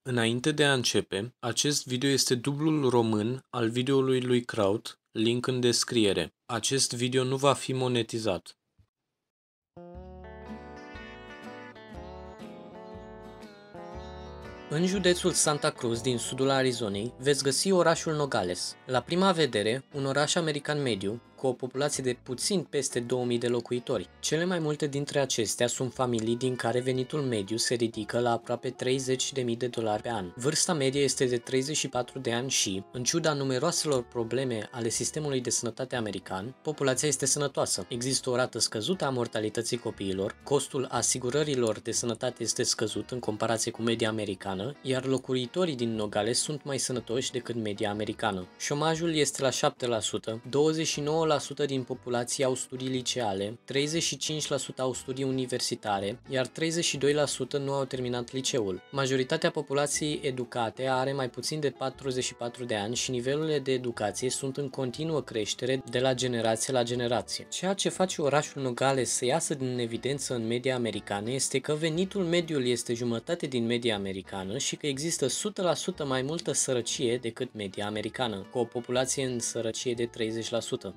Înainte de a începe, acest video este dublul român al videoului lui Kraut, link în descriere. Acest video nu va fi monetizat. În județul Santa Cruz din sudul Arizonei veți găsi orașul Nogales. La prima vedere, un oraș american mediu, cu o populație de puțin peste 2000 de locuitori. Cele mai multe dintre acestea sunt familii din care venitul mediu se ridică la aproape $30.000 pe an. Vârsta medie este de 34 de ani și, în ciuda numeroaselor probleme ale sistemului de sănătate american, populația este sănătoasă. Există o rată scăzută a mortalității copiilor, costul asigurărilor de sănătate este scăzut în comparație cu media americană, iar locuitorii din Nogales sunt mai sănătoși decât media americană. Șomajul este la 7%, 29% din populație au studii liceale, 35% au studii universitare, iar 32% nu au terminat liceul. Majoritatea populației educate are mai puțin de 44 de ani și nivelurile de educație sunt în continuă creștere de la generație la generație. Ceea ce face orașul Nogales să iasă din evidență în media americană este că venitul mediu este jumătate din media americană și că există 100% mai multă sărăcie decât media americană, cu o populație în sărăcie de 30%.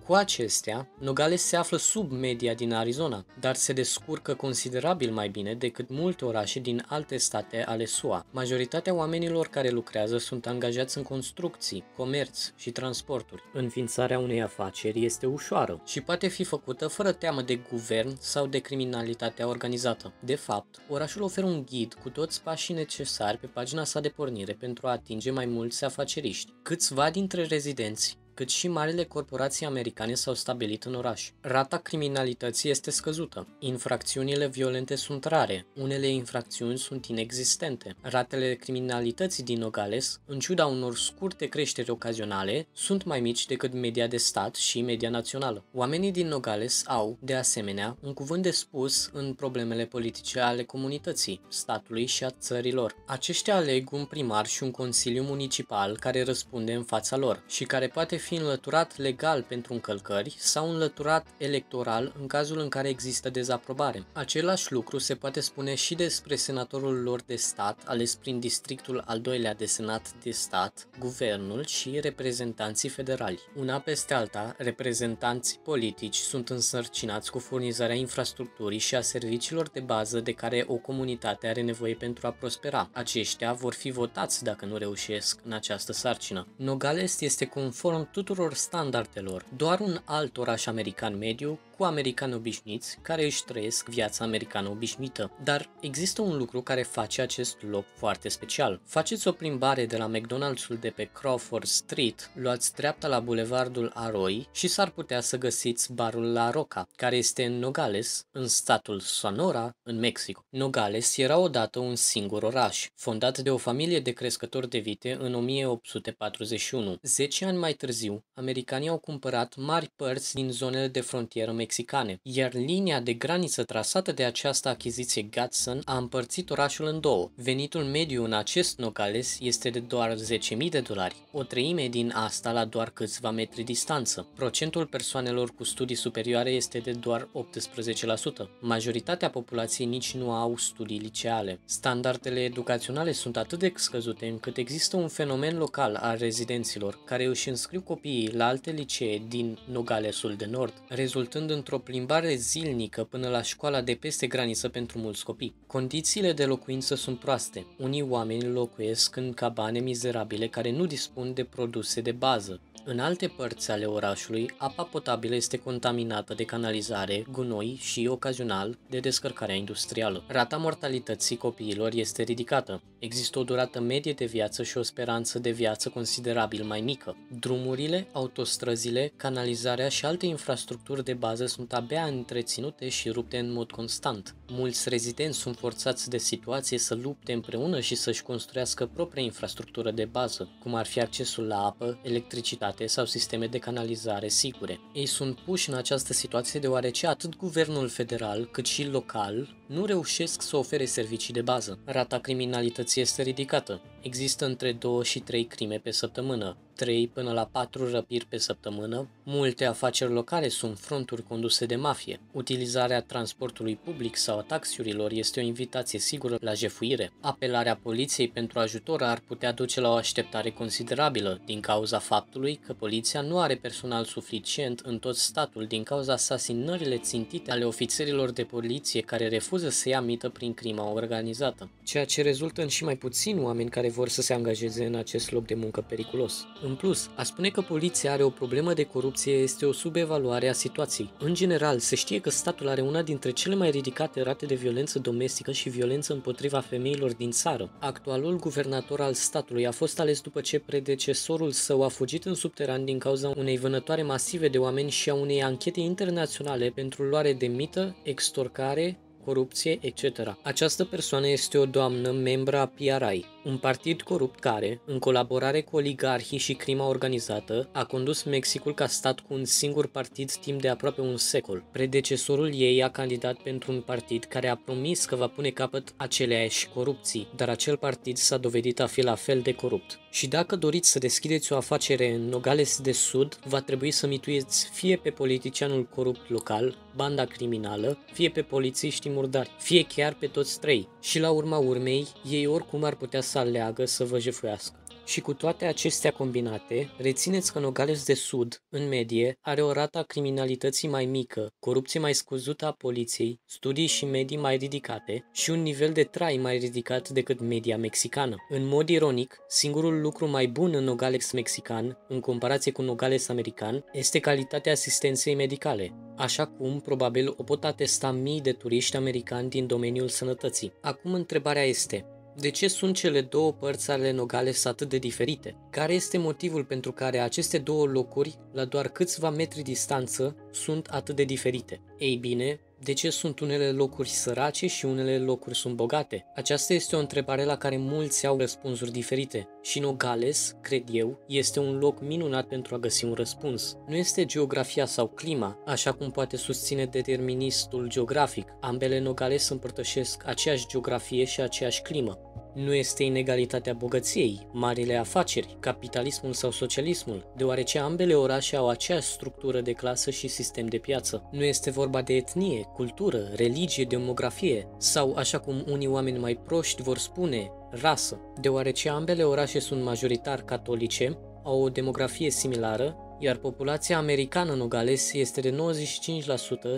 Cu acestea, Nogales se află sub media din Arizona, dar se descurcă considerabil mai bine decât multe orașe din alte state ale SUA. Majoritatea oamenilor care lucrează sunt angajați în construcții, comerț și transporturi. Înființarea unei afaceri este ușoară și poate fi făcută fără teamă de guvern sau de criminalitatea organizată. De fapt, orașul oferă un ghid cu toți pașii necesari pe pagina sa de pornire pentru a atinge mai mulți afaceriști. Câțiva dintre rezidenți cât și marile corporații americane s-au stabilit în oraș. Rata criminalității este scăzută. Infracțiunile violente sunt rare. Unele infracțiuni sunt inexistente. Ratele criminalității din Nogales, în ciuda unor scurte creșteri ocazionale, sunt mai mici decât media de stat și media națională. Oamenii din Nogales au, de asemenea, un cuvânt de spus în problemele politice ale comunității, statului și a țărilor. Aceștia aleg un primar și un consiliu municipal care răspunde în fața lor și care poate fi înlăturat legal pentru încălcări sau înlăturat electoral în cazul în care există dezaprobare. Același lucru se poate spune și despre senatorul lor de stat, ales prin districtul al doilea de senat de stat, guvernul și reprezentanții federali. Una peste alta, reprezentanții politici sunt însărcinați cu furnizarea infrastructurii și a serviciilor de bază de care o comunitate are nevoie pentru a prospera. Aceștia vor fi votați dacă nu reușesc în această sarcină. Nogales este conform tuturor standardelor doar un alt oraș american mediu cu americani obișnuiți care își trăiesc viața americană obișnuită. Dar există un lucru care face acest loc foarte special. Faceți o plimbare de la McDonald's-ul de pe Crawford Street, luați dreapta la bulevardul Arroy și s-ar putea să găsiți barul La Roca, care este în Nogales, în statul Sonora, în Mexic. Nogales era odată un singur oraș, fondat de o familie de crescători de vite în 1841. 10 ani mai târziu, americanii au cumpărat mari părți din zonele de frontieră mexicane, iar linia de graniță trasată de această achiziție Gadsden a împărțit orașul în două. Venitul mediu în acest Nogales este de doar $10.000, o treime din asta la doar câțiva metri distanță. Procentul persoanelor cu studii superioare este de doar 18%. Majoritatea populației nici nu au studii liceale. Standardele educaționale sunt atât de scăzute încât există un fenomen local al rezidenților care își înscriu copiii la alte licee din Nogalesul de Nord, rezultând într-o plimbare zilnică până la școala de peste graniță pentru mulți copii. Condițiile de locuință sunt proaste. Unii oameni locuiesc în cabane mizerabile care nu dispun de produse de bază. În alte părți ale orașului, apa potabilă este contaminată de canalizare, gunoi și, ocazional, de descărcarea industrială. Rata mortalității copiilor este ridicată. Există o durată medie de viață și o speranță de viață considerabil mai mică. Drumurile, autostrăzile, canalizarea și alte infrastructuri de bază sunt abia întreținute și rupte în mod constant. Mulți rezidenți sunt forțați de situație să lupte împreună și să-și construiască propria infrastructură de bază, cum ar fi accesul la apă, electricitate sau sisteme de canalizare sigure. Ei sunt puși în această situație deoarece atât guvernul federal cât și local nu reușesc să ofere servicii de bază. Rata criminalității este ridicată. Există între 2 și 3 crime pe săptămână, 3 până la 4 răpiri pe săptămână. Multe afaceri locale sunt fronturi conduse de mafie. Utilizarea transportului public sau a taxiurilor este o invitație sigură la jefuire. Apelarea poliției pentru ajutor ar putea duce la o așteptare considerabilă din cauza faptului că poliția nu are personal suficient în tot statul din cauza asasinările țintite ale ofițerilor de poliție care refuză să ia mită prin crima organizată, ceea ce rezultă în și mai puțini oameni care vor să se angajeze în acest loc de muncă periculos. În plus, a spune că poliția are o problemă de corupție este o subevaluare a situației. În general, se știe că statul are una dintre cele mai ridicate rate de violență domestică și violență împotriva femeilor din țară. Actualul guvernator al statului a fost ales după ce predecesorul său a fugit în subteran din cauza unei vânătoare masive de oameni și a unei anchete internaționale pentru luare de mită, extorcare, corupție, etc. Această persoană este o doamnă membra a PRI, un partid corupt care, în colaborare cu oligarhii și crima organizată, a condus Mexicul ca stat cu un singur partid timp de aproape un secol. Predecesorul ei a candidat pentru un partid care a promis că va pune capăt aceleiași corupții, dar acel partid s-a dovedit a fi la fel de corupt. Și dacă doriți să deschideți o afacere în Nogales de Sud, va trebui să mituiți fie pe politicianul corupt local, banda criminală, fie pe polițiști murdari, fie chiar pe toți trei. Și la urma urmei, ei oricum ar putea să aleagă să vă jefuiască. Și cu toate acestea combinate, rețineți că Nogales de Sud, în medie, are o rată a criminalității mai mică, corupție mai scăzută a poliției, studii și medii mai ridicate și un nivel de trai mai ridicat decât media mexicană. În mod ironic, singurul lucru mai bun în Nogales mexican, în comparație cu Nogales american, este calitatea asistenței medicale, așa cum probabil o pot atesta mii de turiști americani din domeniul sănătății. Acum întrebarea este: de ce sunt cele două părți ale Nogales atât de diferite? Care este motivul pentru care aceste două locuri, la doar câțiva metri distanță, sunt atât de diferite? Ei bine, de ce sunt unele locuri sărace și unele locuri sunt bogate? Aceasta este o întrebare la care mulți au răspunsuri diferite. Și Nogales, cred eu, este un loc minunat pentru a găsi un răspuns. Nu este geografia sau clima, așa cum poate susține deterministul geografic. Ambele Nogales împărtășesc aceeași geografie și aceeași climă. Nu este inegalitatea bogăției, marile afaceri, capitalismul sau socialismul, deoarece ambele orașe au aceeași structură de clasă și sistem de piață. Nu este vorba de etnie, cultură, religie, demografie sau, așa cum unii oameni mai proști vor spune, rasă, deoarece ambele orașe sunt majoritar catolice, au o demografie similară, iar populația americană în Nogales este de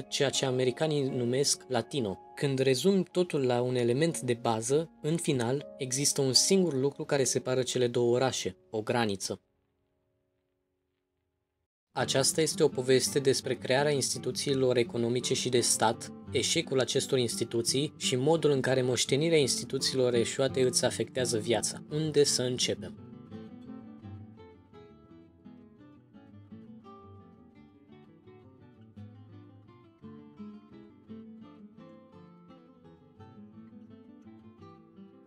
95%, ceea ce americanii numesc latino. Când rezumi totul la un element de bază, în final, există un singur lucru care separă cele două orașe, o graniță. Aceasta este o poveste despre crearea instituțiilor economice și de stat, eșecul acestor instituții și modul în care moștenirea instituțiilor eșuate îți afectează viața. Unde să începem?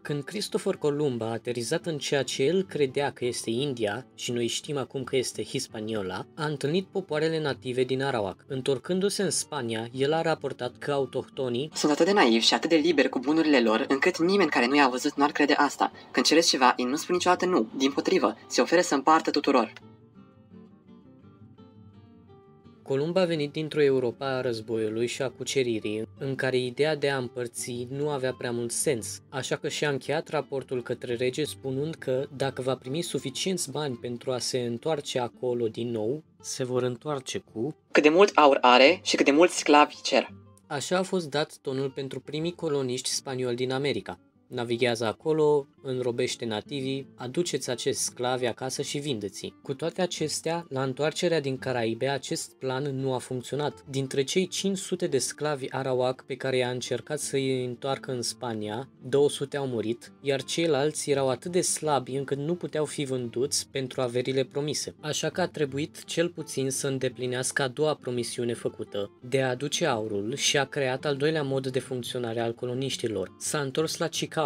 Când Christopher Columb a aterizat în ceea ce el credea că este India, și noi știm acum că este Hispaniola, a întâlnit popoarele native din Arawak. Întorcându-se în Spania, el a raportat că autohtonii sunt atât de naivi și atât de liberi cu bunurile lor, încât nimeni care nu i-a văzut nu ar crede asta. Când cereți ceva, ei nu spun niciodată nu, dimpotrivă, se oferă să împartă tuturor. Columb a venit dintr-o Europa a războiului și a cuceririi, în care ideea de a împărți nu avea prea mult sens, așa că și-a încheiat raportul către rege spunând că, dacă va primi suficienți bani pentru a se întoarce acolo din nou, se vor întoarce cu cât de mult aur are și cât de mulți sclavi cer. Așa a fost dat tonul pentru primii coloniști spanioli din America. Navighează acolo, înrobește nativii, aduceți acești sclavi acasă și vindeți-i. Cu toate acestea, la întoarcerea din Caraibe, acest plan nu a funcționat. Dintre cei 500 de sclavi Arawak pe care i-a încercat să îi întoarcă în Spania, 200 au murit, iar ceilalți erau atât de slabi încât nu puteau fi vânduți pentru averile promise. Așa că a trebuit cel puțin să îndeplinească a doua promisiune făcută, de a aduce aurul, și a creat al doilea mod de funcționare al coloniștilor. S-a întors la Chicao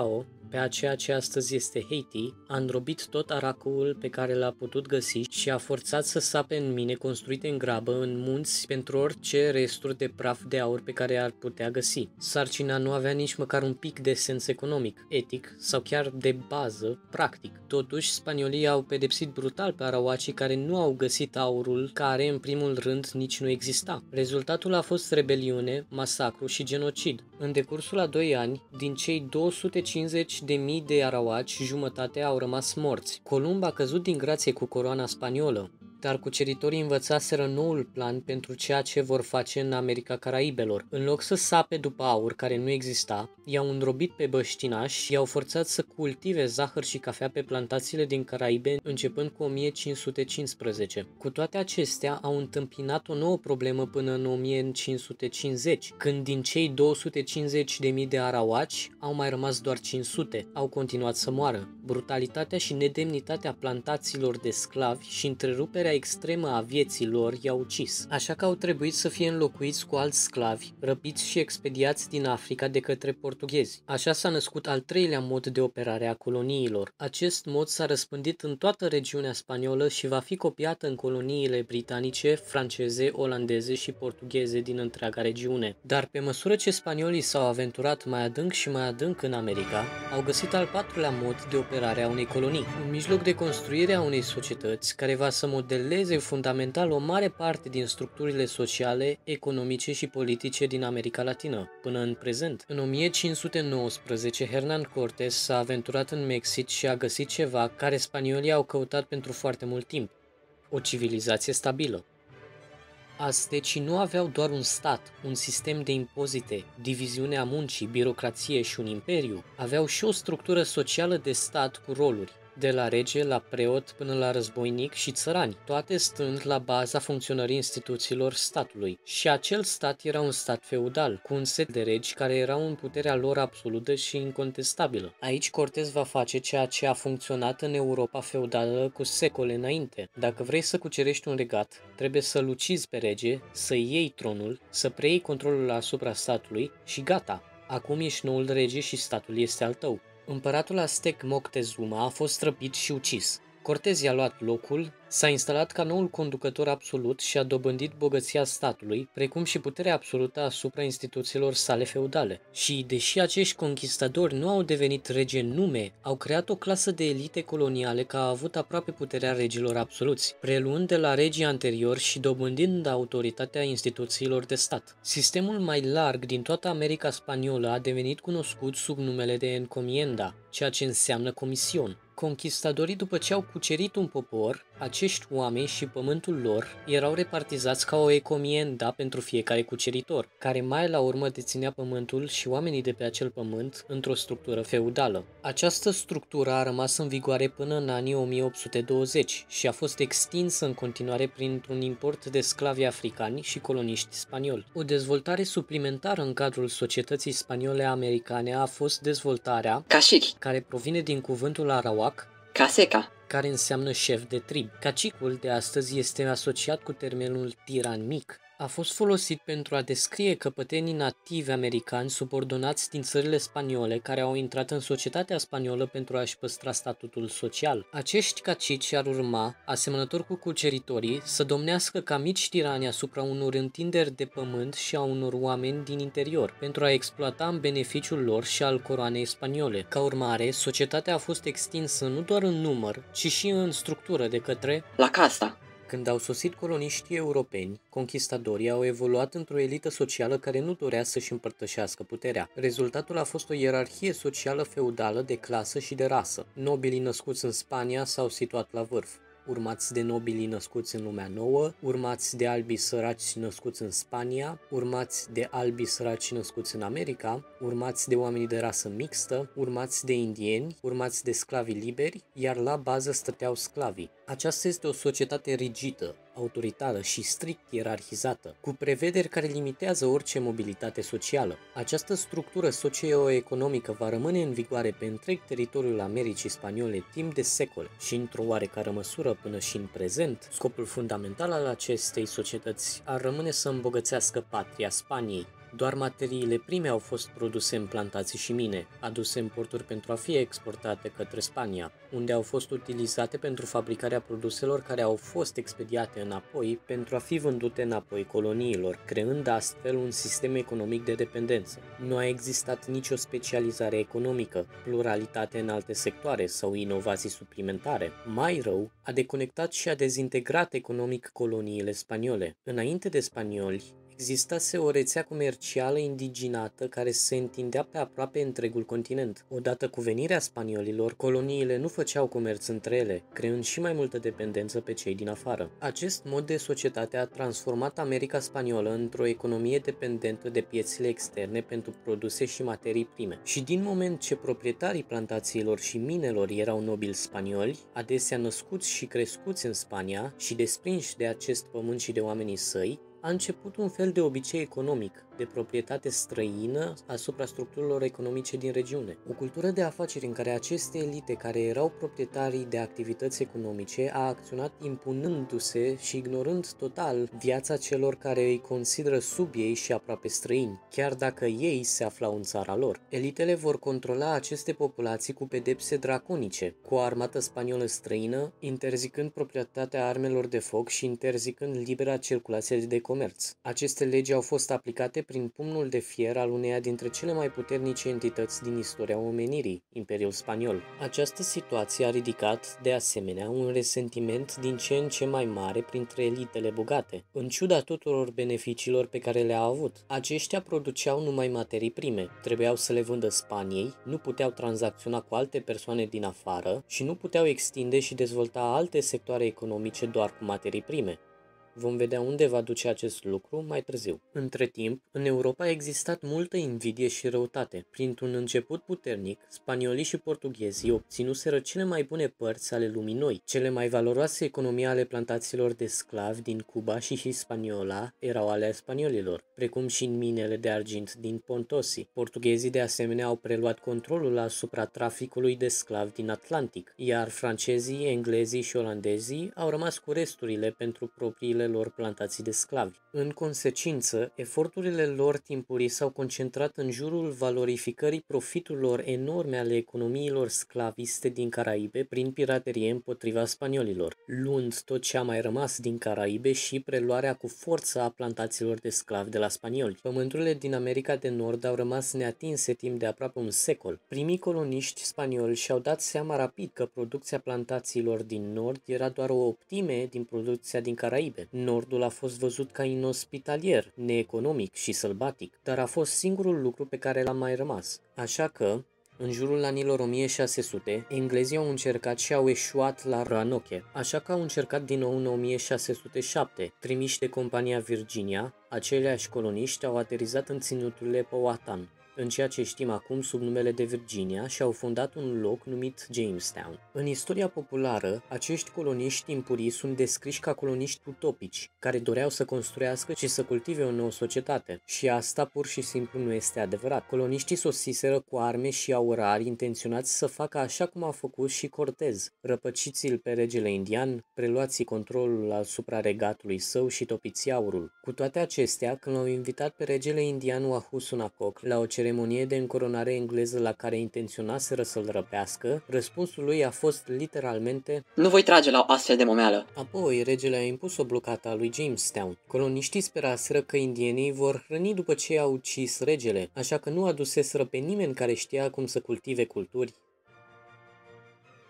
pe aceea ce astăzi este Haiti, a îndrobit tot aracuul pe care l-a putut găsi și a forțat să sape în mine construite în grabă în munți pentru orice resturi de praf de aur pe care ar putea găsi. Sarcina nu avea nici măcar un pic de sens economic, etic sau chiar de bază, practic. Totuși, spaniolii au pedepsit brutal pe arauacii care nu au găsit aurul, care în primul rând nici nu exista. Rezultatul a fost rebeliune, masacru și genocid. În decursul a 2 ani, din cei 250.000 de arauaci, jumătate au rămas morți. Columb a căzut din grație cu coroana spaniolă, dar cuceritorii învățaseră noul plan pentru ceea ce vor face în America Caraibelor. În loc să sape după aur care nu exista, i-au îndrobit pe băștinași și i-au forțat să cultive zahăr și cafea pe plantațiile din Caraibe începând cu 1515. Cu toate acestea, au întâmpinat o nouă problemă până în 1550, când din cei 250.000 de arauaci au mai rămas doar 500. Au continuat să moară. Brutalitatea și nedemnitatea plantațiilor de sclavi și întreruperea extremă a vieții lor i-au ucis, așa că au trebuit să fie înlocuiți cu alți sclavi, răpiți și expediați din Africa de către portughezi. Așa s-a născut al 3-lea mod de operare a coloniilor. Acest mod s-a răspândit în toată regiunea spaniolă și va fi copiat în coloniile britanice, franceze, olandeze și portugheze din întreaga regiune. Dar pe măsură ce spaniolii s-au aventurat mai adânc și mai adânc în America, au găsit al 4-lea mod de operare a unei colonii, un mijloc de construire a unei societăți care va să modeleze fundamental o mare parte din structurile sociale, economice și politice din America Latină, până în prezent. În 1519, Hernán Cortés s-a aventurat în Mexic și a găsit ceva care spaniolii au căutat pentru foarte mult timp: o civilizație stabilă. Aztecii nu aveau doar un stat, un sistem de impozite, diviziunea muncii, birocrație și un imperiu, aveau și o structură socială de stat cu roluri, de la rege la preot până la războinic și țărani, toate stând la baza funcționării instituțiilor statului. Și acel stat era un stat feudal, cu un set de regi care erau în puterea lor absolută și incontestabilă. Aici Cortés va face ceea ce a funcționat în Europa feudală cu secole înainte. Dacă vrei să cucerești un regat, trebuie să-l ucizi pe rege, să iei tronul, să preiei controlul asupra statului și gata, acum ești noul rege și statul este al tău. Împăratul aztec Moctezuma a fost răpit și ucis. Cortés i-a luat locul, s-a instalat ca noul conducător absolut și a dobândit bogăția statului, precum și puterea absolută asupra instituțiilor sale feudale. Și, deși acești conquistadori nu au devenit regi în nume, au creat o clasă de elite coloniale care a avut aproape puterea regilor absoluți, preluând de la regii anteriori și dobândind autoritatea instituțiilor de stat. Sistemul mai larg din toată America Spaniolă a devenit cunoscut sub numele de encomienda, ceea ce înseamnă comision. Conquistadorii, după ce au cucerit un popor, acești oameni și pământul lor erau repartizați ca o encomienda pentru fiecare cuceritor, care mai la urmă deținea pământul și oamenii de pe acel pământ într-o structură feudală. Această structură a rămas în vigoare până în anii 1820 și a fost extinsă în continuare printr-un import de sclavi africani și coloniști spanioli. O dezvoltare suplimentară în cadrul societății spaniole americane a fost dezvoltarea Cacic, care provine din cuvântul arawak, caseca, care înseamnă șef de trib. Cacicul de astăzi este asociat cu termenul tiran mic. A fost folosit pentru a descrie căpătenii nativi americani subordonați din țările spaniole care au intrat în societatea spaniolă pentru a-și păstra statutul social. Acești cacici ar urma, asemănător cu cuceritorii, să domnească ca mici tirani asupra unor întinderi de pământ și a unor oameni din interior, pentru a exploata în beneficiul lor și al coroanei spaniole. Ca urmare, societatea a fost extinsă nu doar în număr, ci și în structură de către la casta. Când au sosit coloniștii europeni, conquistadorii au evoluat într-o elită socială care nu dorea să-și împărtășească puterea. Rezultatul a fost o ierarhie socială feudală de clasă și de rasă. Nobilii născuți în Spania s-au situat la vârf, urmați de nobilii născuți în lumea nouă, urmați de albii săraci născuți în Spania, urmați de albii săraci născuți în America, urmați de oamenii de rasă mixtă, urmați de indieni, urmați de sclavii liberi, iar la bază stăteau sclavii. Aceasta este o societate rigidă, autoritară și strict ierarhizată, cu prevederi care limitează orice mobilitate socială. Această structură socio-economică va rămâne în vigoare pe întreg teritoriul Americii Spaniole timp de secole și, într-o oarecare măsură până și în prezent, scopul fundamental al acestei societăți ar rămâne să îmbogățească patria Spaniei. Doar materiile prime au fost produse în plantații și mine, aduse în porturi pentru a fi exportate către Spania, unde au fost utilizate pentru fabricarea produselor care au fost expediate înapoi pentru a fi vândute înapoi coloniilor, creând astfel un sistem economic de dependență. Nu a existat nicio specializare economică, pluralitate în alte sectoare sau inovații suplimentare. Mai rău, a deconectat și a dezintegrat economic coloniile spaniole. Înainte de spanioli, existase o rețea comercială indigenată care se întindea pe aproape întregul continent. Odată cu venirea spaniolilor, coloniile nu făceau comerț între ele, creând și mai multă dependență pe cei din afară. Acest mod de societate a transformat America spaniolă într-o economie dependentă de piețele externe pentru produse și materii prime. Și din moment ce proprietarii plantațiilor și minelor erau nobili spanioli, adesea născuți și crescuți în Spania și desprinși de acest pământ și de oamenii săi, a început un fel de obicei economic, de proprietate străină asupra structurilor economice din regiune. O cultură de afaceri în care aceste elite care erau proprietarii de activități economice a acționat impunându-se și ignorând total viața celor care îi consideră sub ei și aproape străini, chiar dacă ei se aflau în țara lor. Elitele vor controla aceste populații cu pedepse draconice, cu o armată spaniolă străină, interzicând proprietatea armelor de foc și interzicând libera circulație de comerț. Aceste legi au fost aplicate prin pumnul de fier al uneia dintre cele mai puternice entități din istoria omenirii, Imperiul Spaniol. Această situație a ridicat, de asemenea, un resentiment din ce în ce mai mare printre elitele bogate, în ciuda tuturor beneficiilor pe care le-a avut. Aceștia produceau numai materii prime, trebuiau să le vândă Spaniei, nu puteau tranzacționa cu alte persoane din afară și nu puteau extinde și dezvolta alte sectoare economice doar cu materii prime. Vom vedea unde va duce acest lucru mai târziu. Între timp, în Europa a existat multă invidie și răutate. Printr-un început puternic, spaniolii și portughezii obținuseră cele mai bune părți ale lumii noi. Cele mai valoroase economii ale plantațiilor de sclavi din Cuba și Hispaniola erau ale spaniolilor, precum și în minele de argint din Pontosí. Portughezii de asemenea au preluat controlul asupra traficului de sclavi din Atlantic, iar francezii, englezii și olandezii au rămas cu resturile pentru propriile lor plantații de sclavi. În consecință, eforturile lor timpurii s-au concentrat în jurul valorificării profiturilor enorme ale economiilor sclaviste din Caraibe prin piraterie împotriva spaniolilor, luând tot ce a mai rămas din Caraibe și preluarea cu forță a plantațiilor de sclavi de la spanioli. Pământurile din America de Nord au rămas neatinse timp de aproape un secol. Primii coloniști spanioli și-au dat seama rapid că producția plantațiilor din Nord era doar o optime din producția din Caraibe. Nordul a fost văzut ca inospitalier, neeconomic și sălbatic, dar a fost singurul lucru pe care l-a mai rămas. Așa că, în jurul anilor 1600, englezii au încercat și au eșuat la Roanoke, așa că au încercat din nou în 1607. Trimiși de compania Virginia, aceleași coloniști au aterizat în ținuturile Powhatan, în ceea ce știm acum sub numele de Virginia, și au fondat un loc numit Jamestown. În istoria populară, acești coloniști timpurii sunt descriși ca coloniști utopici, care doreau să construiască și să cultive o nouă societate. Și asta pur și simplu nu este adevărat. Coloniștii sosiseră cu arme și aurari intenționați să facă așa cum a făcut și Cortez. Răpăciți-l pe regele indian, preluați controlul asupra regatului său și topiți aurul. Cu toate acestea, când l-au invitat pe regele indian Wahusanacoc la o ceremonie de încoronare engleză la care intenționaseră să-l răpească, răspunsul lui a fost literalmente: "Nu voi trage la o astfel de momeală." Apoi, regele a impus o blocadă a lui Jamestown. Coloniștii speraseră că indienii vor hrăni după ce au ucis regele, așa că nu aduseseră pe nimeni care știa cum să cultive culturi,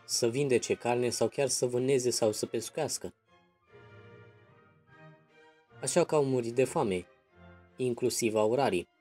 să vindece carne sau chiar să vâneze sau să pescuiască. Așa că au murit de foame, inclusiv aurarii,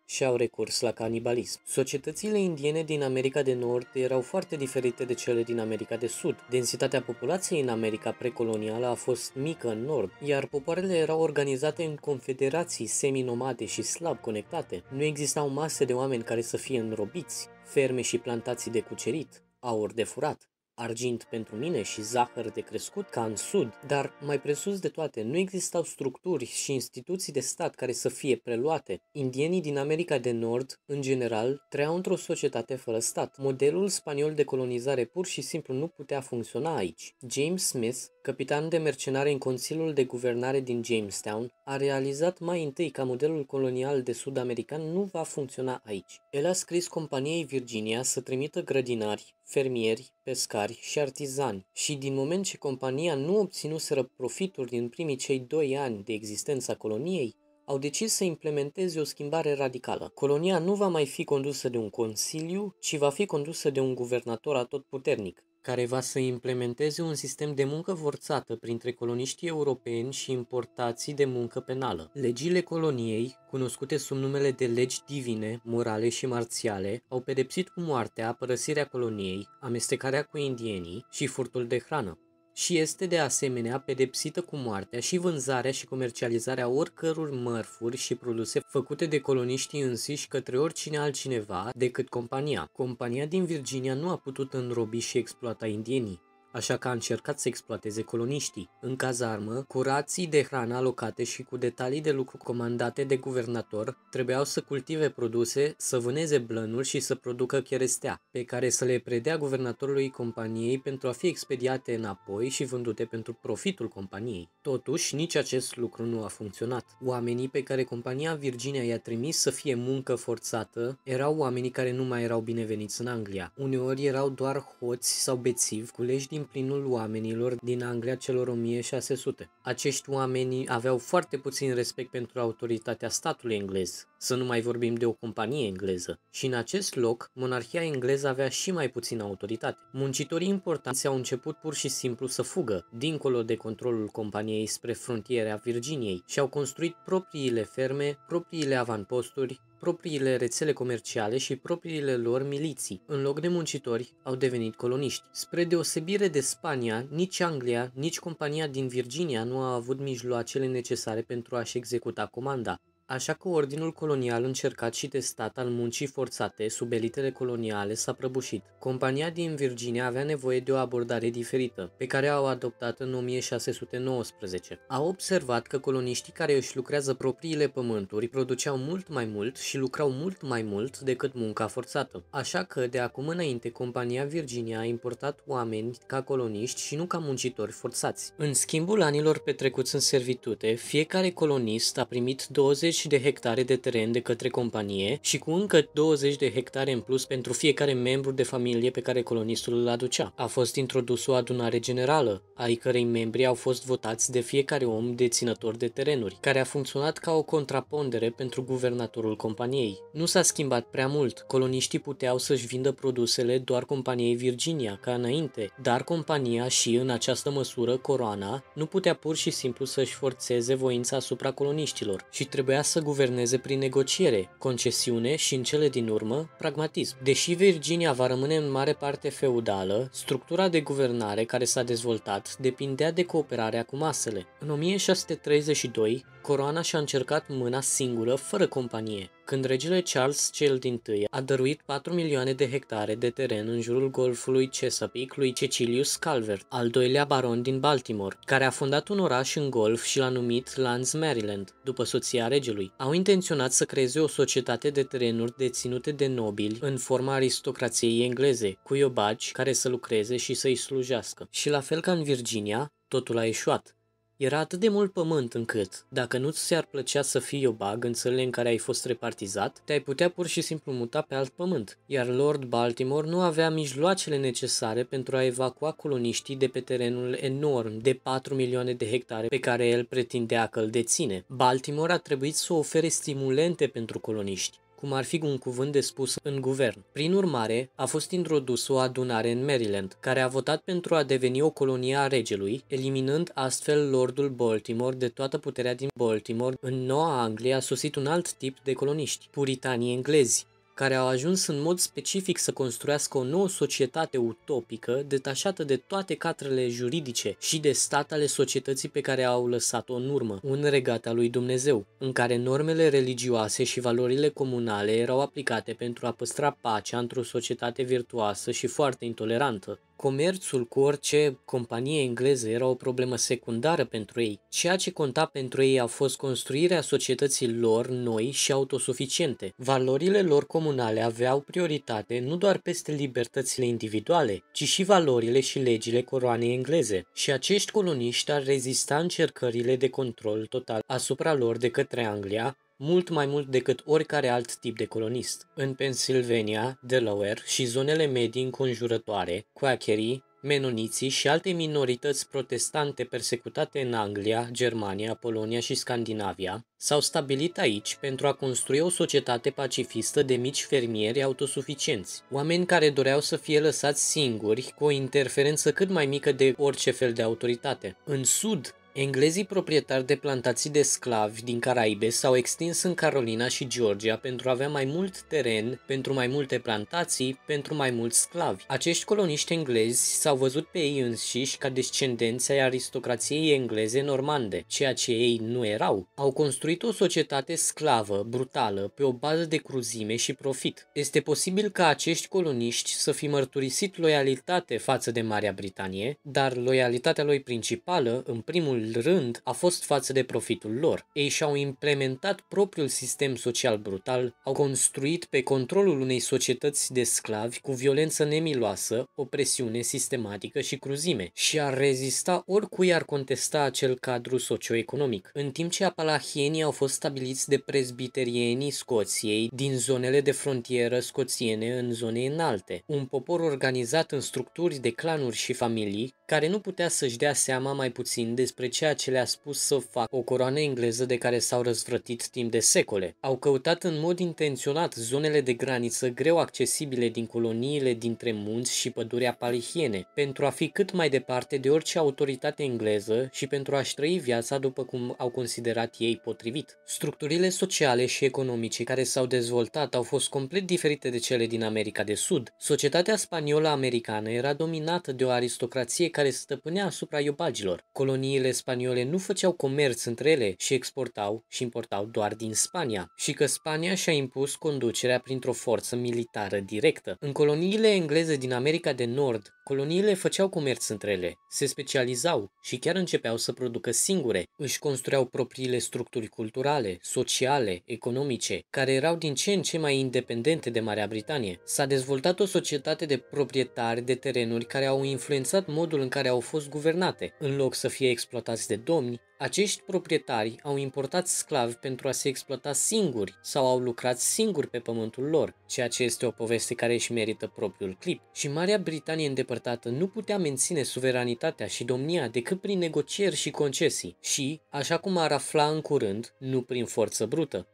și au recurs la canibalism. Societățile indiene din America de Nord erau foarte diferite de cele din America de Sud. Densitatea populației în America precolonială a fost mică în nord, iar popoarele erau organizate în confederații semi-nomade și slab conectate. Nu existau mase de oameni care să fie înrobiți, ferme și plantații de cucerit, aur de furat, argint pentru mine și zahăr de crescut ca în sud, dar mai presus de toate, nu existau structuri și instituții de stat care să fie preluate. Indienii din America de Nord, în general, trăiau într-o societate fără stat. Modelul spaniol de colonizare pur și simplu nu putea funcționa aici. James Smith, capitan de mercenari în Consiliul de Guvernare din Jamestown, a realizat mai întâi că modelul colonial de sud-american nu va funcționa aici. El a scris companiei Virginia să trimită grădinari, fermieri, pescari și artizani și din moment ce compania nu obținuseră profituri din primii cei 2 ani de existența coloniei, au decis să implementeze o schimbare radicală. Colonia nu va mai fi condusă de un consiliu, ci va fi condusă de un guvernator atotputernic, care va să implementeze un sistem de muncă forțată printre coloniștii europeni și importații de muncă penală. Legile coloniei, cunoscute sub numele de legi divine, morale și marțiale, au pedepsit cu moartea părăsirea coloniei, amestecarea cu indienii și furtul de hrană. Și este de asemenea pedepsită cu moartea și vânzarea și comercializarea oricăror mărfuri și produse făcute de coloniștii înșiși către oricine altcineva decât compania. Compania din Virginia nu a putut înrobi și exploata indienii, așa că a încercat să exploateze coloniștii. În cazarmă, cu rații de hrană alocate și cu detalii de lucru comandate de guvernator, trebuiau să cultive produse, să vâneze blănuri și să producă cherestea, pe care să le predea guvernatorului companiei pentru a fi expediate înapoi și vândute pentru profitul companiei. Totuși, nici acest lucru nu a funcționat. Oamenii pe care compania Virginia i-a trimis să fie muncă forțată erau oamenii care nu mai erau bineveniți în Anglia. Uneori erau doar hoți sau bețivi culeși din plinul oamenilor din Anglia celor 1600. Acești oameni aveau foarte puțin respect pentru autoritatea statului englez, să nu mai vorbim de o companie engleză. Și în acest loc, monarhia engleză avea și mai puțină autoritate. Muncitorii importanți au început pur și simplu să fugă, dincolo de controlul companiei spre frontierea Virginiei și au construit propriile ferme, propriile avanposturi, propriile rețele comerciale și propriile lor miliții. În loc de muncitori, au devenit coloniști. Spre deosebire de Spania, nici Anglia, nici compania din Virginia nu a avut mijloacele necesare pentru a-și executa comanda. Așa că ordinul colonial încercat și testat al muncii forțate sub elitele coloniale s-a prăbușit. Compania din Virginia avea nevoie de o abordare diferită, pe care au adoptat în 1619. A observat că coloniștii care își lucrează propriile pământuri produceau mult mai mult și lucrau mult mai mult decât munca forțată. Așa că, de acum înainte, compania Virginia a importat oameni ca coloniști și nu ca muncitori forțați. În schimbul anilor petrecuți în servitute, fiecare colonist a primit 20 de hectare de teren de către companie și cu încă 20 de hectare în plus pentru fiecare membru de familie pe care colonistul îl aducea. A fost introdusă o adunare generală, ai cărei membri au fost votați de fiecare om deținător de terenuri, care a funcționat ca o contrapondere pentru guvernatorul companiei. Nu s-a schimbat prea mult, coloniștii puteau să-și vindă produsele doar companiei Virginia, ca înainte, dar compania și, în această măsură, coroana, nu putea pur și simplu să-și forțeze voința asupra coloniștilor și trebuia să guverneze prin negociere, concesiune și, în cele din urmă, pragmatism. Deși Virginia va rămâne în mare parte feudală, structura de guvernare care s-a dezvoltat depindea de cooperarea cu masele. În 1632, coroana și-a încercat mâna singură, fără companie, când regele Charles cel din-tâi a dăruit 4 milioane de hectare de teren în jurul golfului Chesapeake lui Cecilius Calvert, al doilea baron din Baltimore, care a fondat un oraș în golf și l-a numit Lands, Maryland, după soția regelui. Au intenționat să creeze o societate de terenuri deținute de nobili în forma aristocrației engleze, cu iobagi care să lucreze și să-i slujească. Și la fel ca în Virginia, totul a eșuat. Era atât de mult pământ încât, dacă nu ți-ar plăcea să fii iobag în țările în care ai fost repartizat, te-ai putea pur și simplu muta pe alt pământ, iar Lord Baltimore nu avea mijloacele necesare pentru a evacua coloniștii de pe terenul enorm de 4 milioane de hectare pe care el pretindea că îl deține. Baltimore a trebuit să ofere stimulente pentru coloniști, cum ar fi un cuvânt de spus în guvern. Prin urmare, a fost introdusă o adunare în Maryland, care a votat pentru a deveni o colonie a regelui, eliminând astfel Lordul Baltimore de toată puterea din Baltimore. În Noua Anglie a sosit un alt tip de coloniști, puritanii englezi, care au ajuns în mod specific să construiască o nouă societate utopică, detașată de toate catrele juridice și de stat ale societății pe care au lăsat-o în urmă, un regat al lui Dumnezeu, în care normele religioase și valorile comunale erau aplicate pentru a păstra pacea într-o societate virtuoasă și foarte intolerantă. Comerțul cu orice companie engleză era o problemă secundară pentru ei. Ceea ce conta pentru ei a fost construirea societății lor noi și autosuficiente. Valorile lor comunale aveau prioritate nu doar peste libertățile individuale, ci și valorile și legile coroanei engleze. Și acești coloniști ar rezista încercările de control total asupra lor de către Anglia, mult mai mult decât oricare alt tip de colonist. În Pennsylvania, Delaware și zonele medii înconjurătoare, quakerii, menoniții și alte minorități protestante persecutate în Anglia, Germania, Polonia și Scandinavia s-au stabilit aici pentru a construi o societate pacifistă de mici fermieri autosuficienți, oameni care doreau să fie lăsați singuri cu o interferență cât mai mică de orice fel de autoritate. În sud, englezii proprietari de plantații de sclavi din Caraibe s-au extins în Carolina și Georgia pentru a avea mai mult teren, pentru mai multe plantații, pentru mai mulți sclavi. Acești coloniști englezi s-au văzut pe ei înșiși ca descendenți ai aristocrației engleze normande, ceea ce ei nu erau. Au construit o societate sclavă, brutală, pe o bază de cruzime și profit. Este posibil ca acești coloniști să fi mărturisit loialitate față de Marea Britanie, dar loialitatea lor principală, în primul rând, a fost față de profitul lor. Ei și-au implementat propriul sistem social brutal, au construit pe controlul unei societăți de sclavi cu violență nemiloasă, opresiune sistematică și cruzime și ar rezista oricui ar contesta acel cadru socioeconomic. În timp ce apalahienii au fost stabiliți de prezbiterienii Scoției din zonele de frontieră scoțiene în zone înalte, un popor organizat în structuri de clanuri și familii, care nu putea să-și dea seama mai puțin despre ceea ce le-a spus să facă o coroană engleză de care s-au răzvrătit timp de secole. Au căutat în mod intenționat zonele de graniță greu accesibile din coloniile dintre munți și păduri apalahiene, pentru a fi cât mai departe de orice autoritate engleză și pentru a-și trăi viața după cum au considerat ei potrivit. Structurile sociale și economice care s-au dezvoltat au fost complet diferite de cele din America de Sud. Societatea spaniolă americană era dominată de o aristocrație care stăpânea asupra iobagilor. Coloniile spaniole nu făceau comerț între ele și exportau și importau doar din Spania, și că Spania și-a impus conducerea printr-o forță militară directă. În coloniile engleze din America de Nord, coloniile făceau comerț între ele, se specializau și chiar începeau să producă singure, își construiau propriile structuri culturale, sociale, economice, care erau din ce în ce mai independente de Marea Britanie. S-a dezvoltat o societate de proprietari de terenuri care au influențat modul în care au fost guvernate. În loc să fie exploatați de domni, acești proprietari au importat sclavi pentru a se exploata singuri sau au lucrat singuri pe pământul lor, ceea ce este o poveste care își merită propriul clip. Și Marea Britanie îndepărtată nu putea menține suveranitatea și domnia decât prin negocieri și concesii și, așa cum ar afla în curând, nu prin forță brută.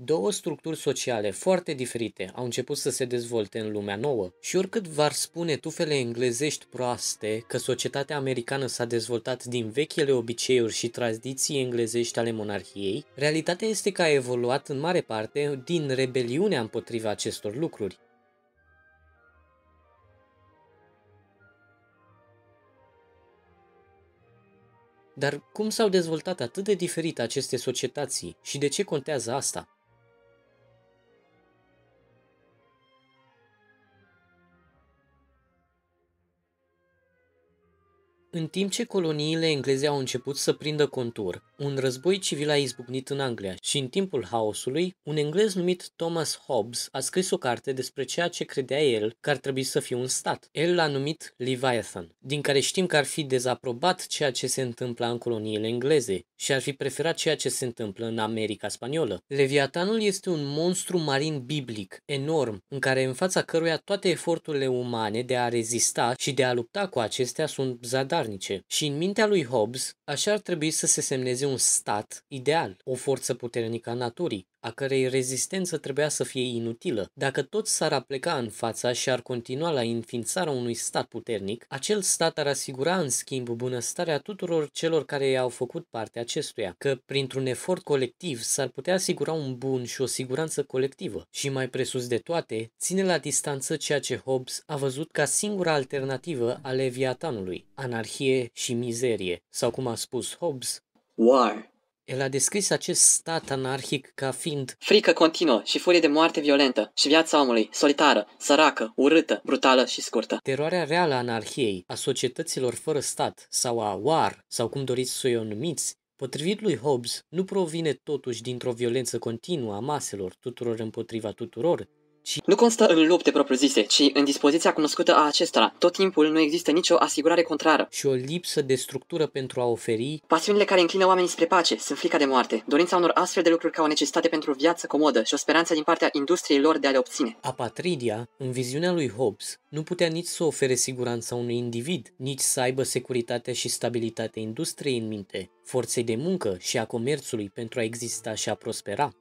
Două structuri sociale foarte diferite au început să se dezvolte în lumea nouă și oricât v-ar spune tufele englezești proaste că societatea americană s-a dezvoltat din vechile obiceiuri și tradiții englezești ale monarhiei, realitatea este că a evoluat în mare parte din rebeliunea împotriva acestor lucruri. Dar cum s-au dezvoltat atât de diferit aceste societăți și de ce contează asta? În timp ce coloniile engleze au început să prindă contur, un război civil a izbucnit în Anglia și în timpul haosului, un englez numit Thomas Hobbes a scris o carte despre ceea ce credea el că ar trebui să fie un stat. El l-a numit Leviathan, din care știm că ar fi dezaprobat ceea ce se întâmpla în coloniile engleze și ar fi preferat ceea ce se întâmplă în America spaniolă. Leviathanul este un monstru marin biblic, enorm, în fața căruia toate eforturile umane de a rezista și de a lupta cu acestea sunt zadarnice. Și în mintea lui Hobbes, așa ar trebui să se semneze un stat ideal, o forță puternică a naturii, a cărei rezistență trebuia să fie inutilă. Dacă toți s-ar apleca în fața și ar continua la înființarea unui stat puternic, acel stat ar asigura în schimb bunăstarea tuturor celor care au făcut parte acestuia, că printr-un efort colectiv s-ar putea asigura un bun și o siguranță colectivă. Și mai presus de toate, ține la distanță ceea ce Hobbes a văzut ca singura alternativă a Leviatanului, anarhie și mizerie, sau cum a spus Hobbes, War. El a descris acest stat anarhic ca fiind frică continuă și furie de moarte violentă și viața omului, solitară, săracă, urâtă, brutală și scurtă. teroarea reală a anarhiei, a societăților fără stat sau a war, sau cum doriți să o numiți. Potrivit lui Hobbes, nu provine totuși dintr-o violență continuă a maselor, tuturor împotriva tuturor, Nu constă în lupte propriu-zise, ci în dispoziția cunoscută a acestora. Tot timpul nu există nicio asigurare contrară. și o lipsă de structură pentru a oferi Pasiunile care înclină oamenii spre pace sunt frica de moarte, dorința unor astfel de lucruri ca o necesitate pentru o viață comodă și o speranță din partea industriei lor de a le obține. apatridia, în viziunea lui Hobbes, nu putea nici să ofere siguranța unui individ, nici să aibă securitatea și stabilitatea industriei în minte, forței de muncă și a comerțului pentru a exista și a prospera.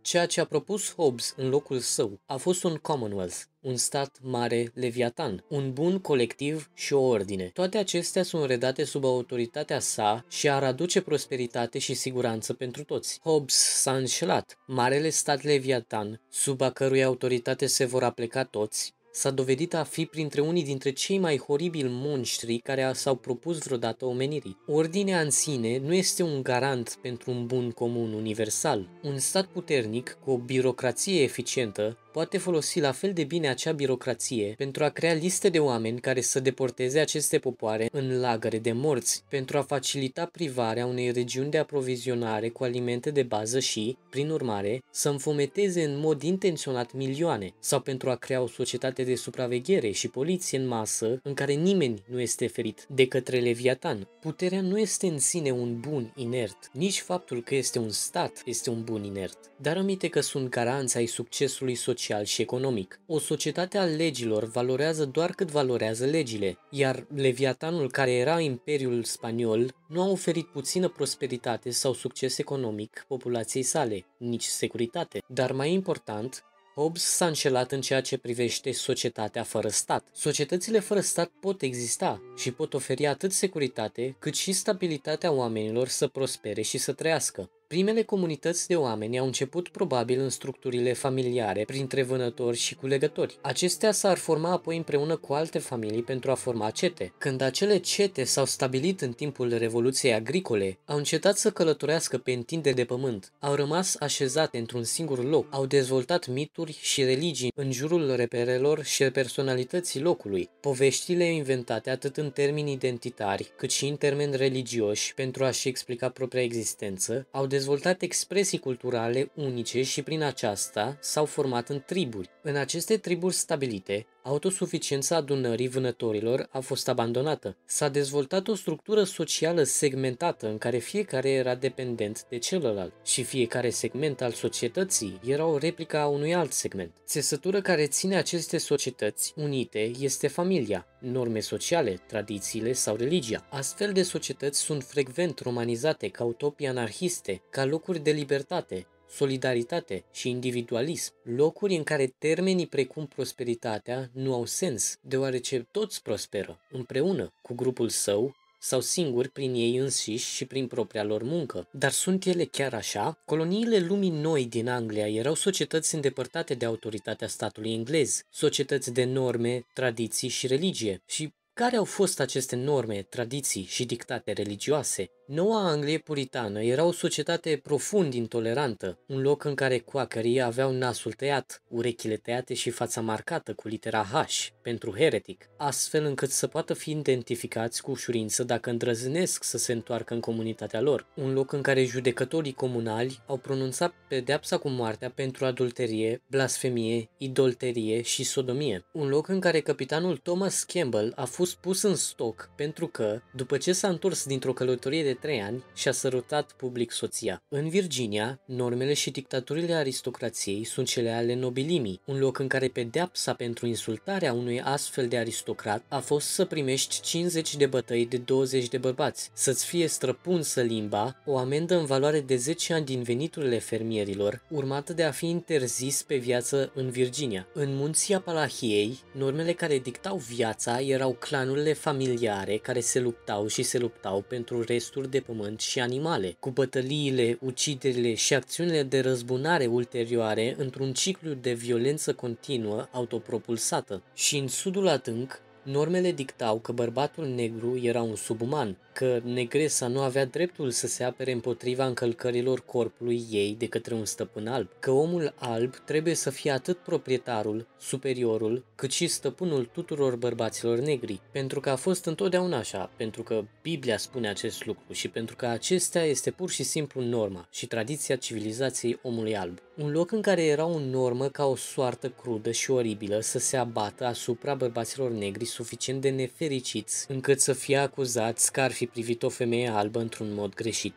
Ceea ce a propus Hobbes în locul său a fost un Commonwealth, un stat mare leviatan, un bun colectiv și o ordine. Toate acestea sunt redate sub autoritatea sa și ar aduce prosperitate și siguranță pentru toți. Hobbes s-a înșelat. Marele stat leviatan, sub a cărui autoritate se vor apleca toți, s-a dovedit a fi printre unii dintre cei mai horibili monștri care s-au propus vreodată omenirii. Ordinea în sine nu este un garant pentru un bun comun universal. Un stat puternic, cu o birocrație eficientă, poate folosi la fel de bine acea birocrație pentru a crea liste de oameni care să deporteze aceste popoare în lagăre de morți, pentru a facilita privarea unei regiuni de aprovizionare cu alimente de bază și, prin urmare, să înfometeze în mod intenționat milioane, sau pentru a crea o societate de supraveghere și poliție în masă în care nimeni nu este ferit de către Leviatan. Puterea nu este în sine un bun inert, nici faptul că este un stat este un bun inert, dar aminte că sunt garanți ai succesului social și economic. O societate a legilor valorează doar cât valorează legile, iar Leviatanul, care era imperiul spaniol, nu a oferit puțină prosperitate sau succes economic populației sale, nici securitate. Dar mai important, Hobbes s-a înșelat în ceea ce privește societatea fără stat. Societățile fără stat pot exista și pot oferi atât securitate, cât și stabilitatea oamenilor să prospere și să trăiască. Primele comunități de oameni au început probabil în structurile familiare, printre vânători și culegători. Acestea s-ar forma apoi împreună cu alte familii pentru a forma cete. Când acele cete s-au stabilit în timpul Revoluției Agricole, au încetat să călătorească pe întinderi de pământ, au rămas așezate într-un singur loc, au dezvoltat mituri și religii în jurul reperelor și personalității locului. Poveștile inventate atât în termeni identitari, cât și în termeni religioși pentru a-și explica propria existență, au dezvoltat expresii culturale unice și prin aceasta s-au format în triburi. În aceste triburi stabilite, autosuficiența adunării vânătorilor a fost abandonată. S-a dezvoltat o structură socială segmentată în care fiecare era dependent de celălalt și fiecare segment al societății era o replică a unui alt segment. Țesătură care ține aceste societăți unite este familia, norme sociale, tradițiile sau religia. Astfel de societăți sunt frecvent romanizate ca utopii anarhiste, ca locuri de libertate, solidaritate și individualism, locuri în care termenii precum prosperitatea nu au sens, deoarece toți prosperă, împreună, cu grupul său, sau singuri prin ei înșiși și prin propria lor muncă. Dar sunt ele chiar așa? Coloniile lumii noi din Anglia erau societăți îndepărtate de autoritatea statului englez, societăți de norme, tradiții și religie. Și care au fost aceste norme, tradiții și dictate religioase? Noua Anglie puritană era o societate profund intolerantă, un loc în care coacării aveau nasul tăiat, urechile tăiate și fața marcată cu litera H pentru heretic, astfel încât să poată fi identificați cu ușurință dacă îndrăznesc să se întoarcă în comunitatea lor. Un loc în care judecătorii comunali au pronunțat pedeapsa cu moartea pentru adulterie, blasfemie, idolterie și sodomie. Un loc în care capitanul Thomas Campbell a fost pus în stoc pentru că, după ce s-a întors dintr-o călătorie de 3 ani, și-a sărutat public soția. În Virginia, normele și dictaturile aristocrației sunt cele ale nobilimii, un loc în care pedeapsa pentru insultarea unui astfel de aristocrat a fost să primești 50 de bătăi de 20 de bărbați, să-ți fie străpunsă limba, o amendă în valoare de 10 ani din veniturile fermierilor, urmată de a fi interzis pe viață în Virginia. În munții Apalahiei, normele care dictau viața erau clanurile familiare care se luptau și se luptau pentru resturi de pământ și animale, cu bătăliile, uciderile și acțiunile de răzbunare ulterioare într-un ciclu de violență continuă autopropulsată. Și în sudul adânc, normele dictau că bărbatul negru era un subuman, că negresa nu avea dreptul să se apere împotriva încălcărilor corpului ei de către un stăpân alb, că omul alb trebuie să fie atât proprietarul, superiorul, cât și stăpânul tuturor bărbaților negri, pentru că a fost întotdeauna așa, pentru că Biblia spune acest lucru și pentru că acesta este pur și simplu norma și tradiția civilizației omului alb. Un loc în care era o normă ca o soartă crudă și oribilă să se abată asupra bărbaților negri suficient de nefericiți încât să fie acuzați că ar fi privit o femeie albă într-un mod greșit.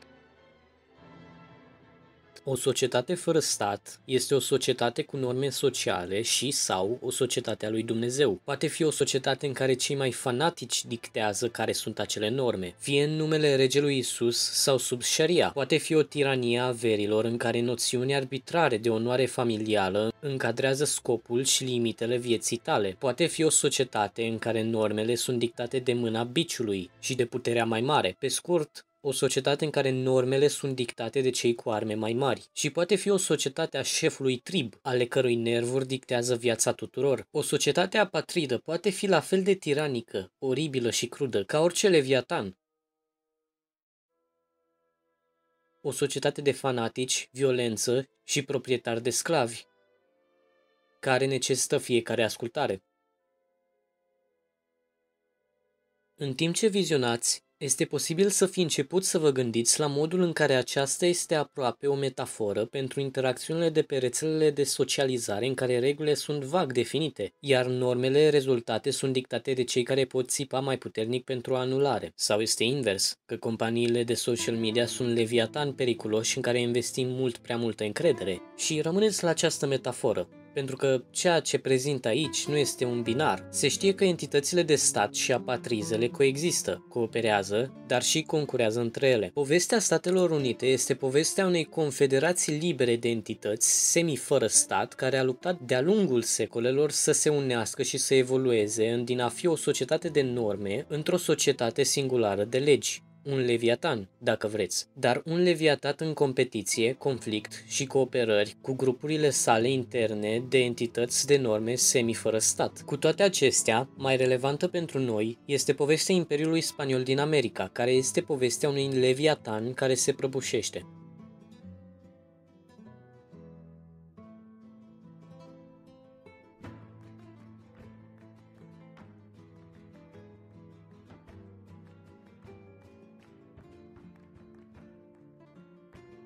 O societate fără stat este o societate cu norme sociale și sau o societate a lui Dumnezeu. Poate fi o societate în care cei mai fanatici dictează care sunt acele norme, fie în numele regelui Isus sau sub șaria. Poate fi o tiranie a averilor în care noțiuni arbitrare de onoare familială încadrează scopul și limitele vieții tale. Poate fi o societate în care normele sunt dictate de mâna biciului și de puterea mai mare. Pe scurt, o societate în care normele sunt dictate de cei cu arme mai mari. Și poate fi o societate a șefului trib, ale cărui nervuri dictează viața tuturor. O societate apatridă poate fi la fel de tiranică, oribilă și crudă ca orice leviatan. O societate de fanatici, violență și proprietari de sclavi, care necesită fiecare ascultare. În timp ce vizionați, este posibil să fi început să vă gândiți la modul în care aceasta este aproape o metaforă pentru interacțiunile de pe rețelele de socializare în care regulile sunt vag definite, iar normele rezultate sunt dictate de cei care pot țipa mai puternic pentru anulare. Sau este invers, că companiile de social media sunt leviatani periculoși în care investim mult prea multă încredere. Și rămâneți la această metaforă. Pentru că ceea ce prezint aici nu este un binar. Se știe că entitățile de stat și apatrizele coexistă, cooperează, dar și concurează între ele. Povestea Statelor Unite este povestea unei confederații libere de entități semi-fără stat care a luptat de-a lungul secolelor să se unească și să evolueze din a fi o societate de norme într-o societate singulară de legi. Un leviatan, dacă vreți, dar un leviatan în competiție, conflict și cooperări cu grupurile sale interne de entități de norme semi-fără stat. Cu toate acestea, mai relevantă pentru noi este povestea Imperiului Spaniol din America, care este povestea unui leviatan care se prăbușește.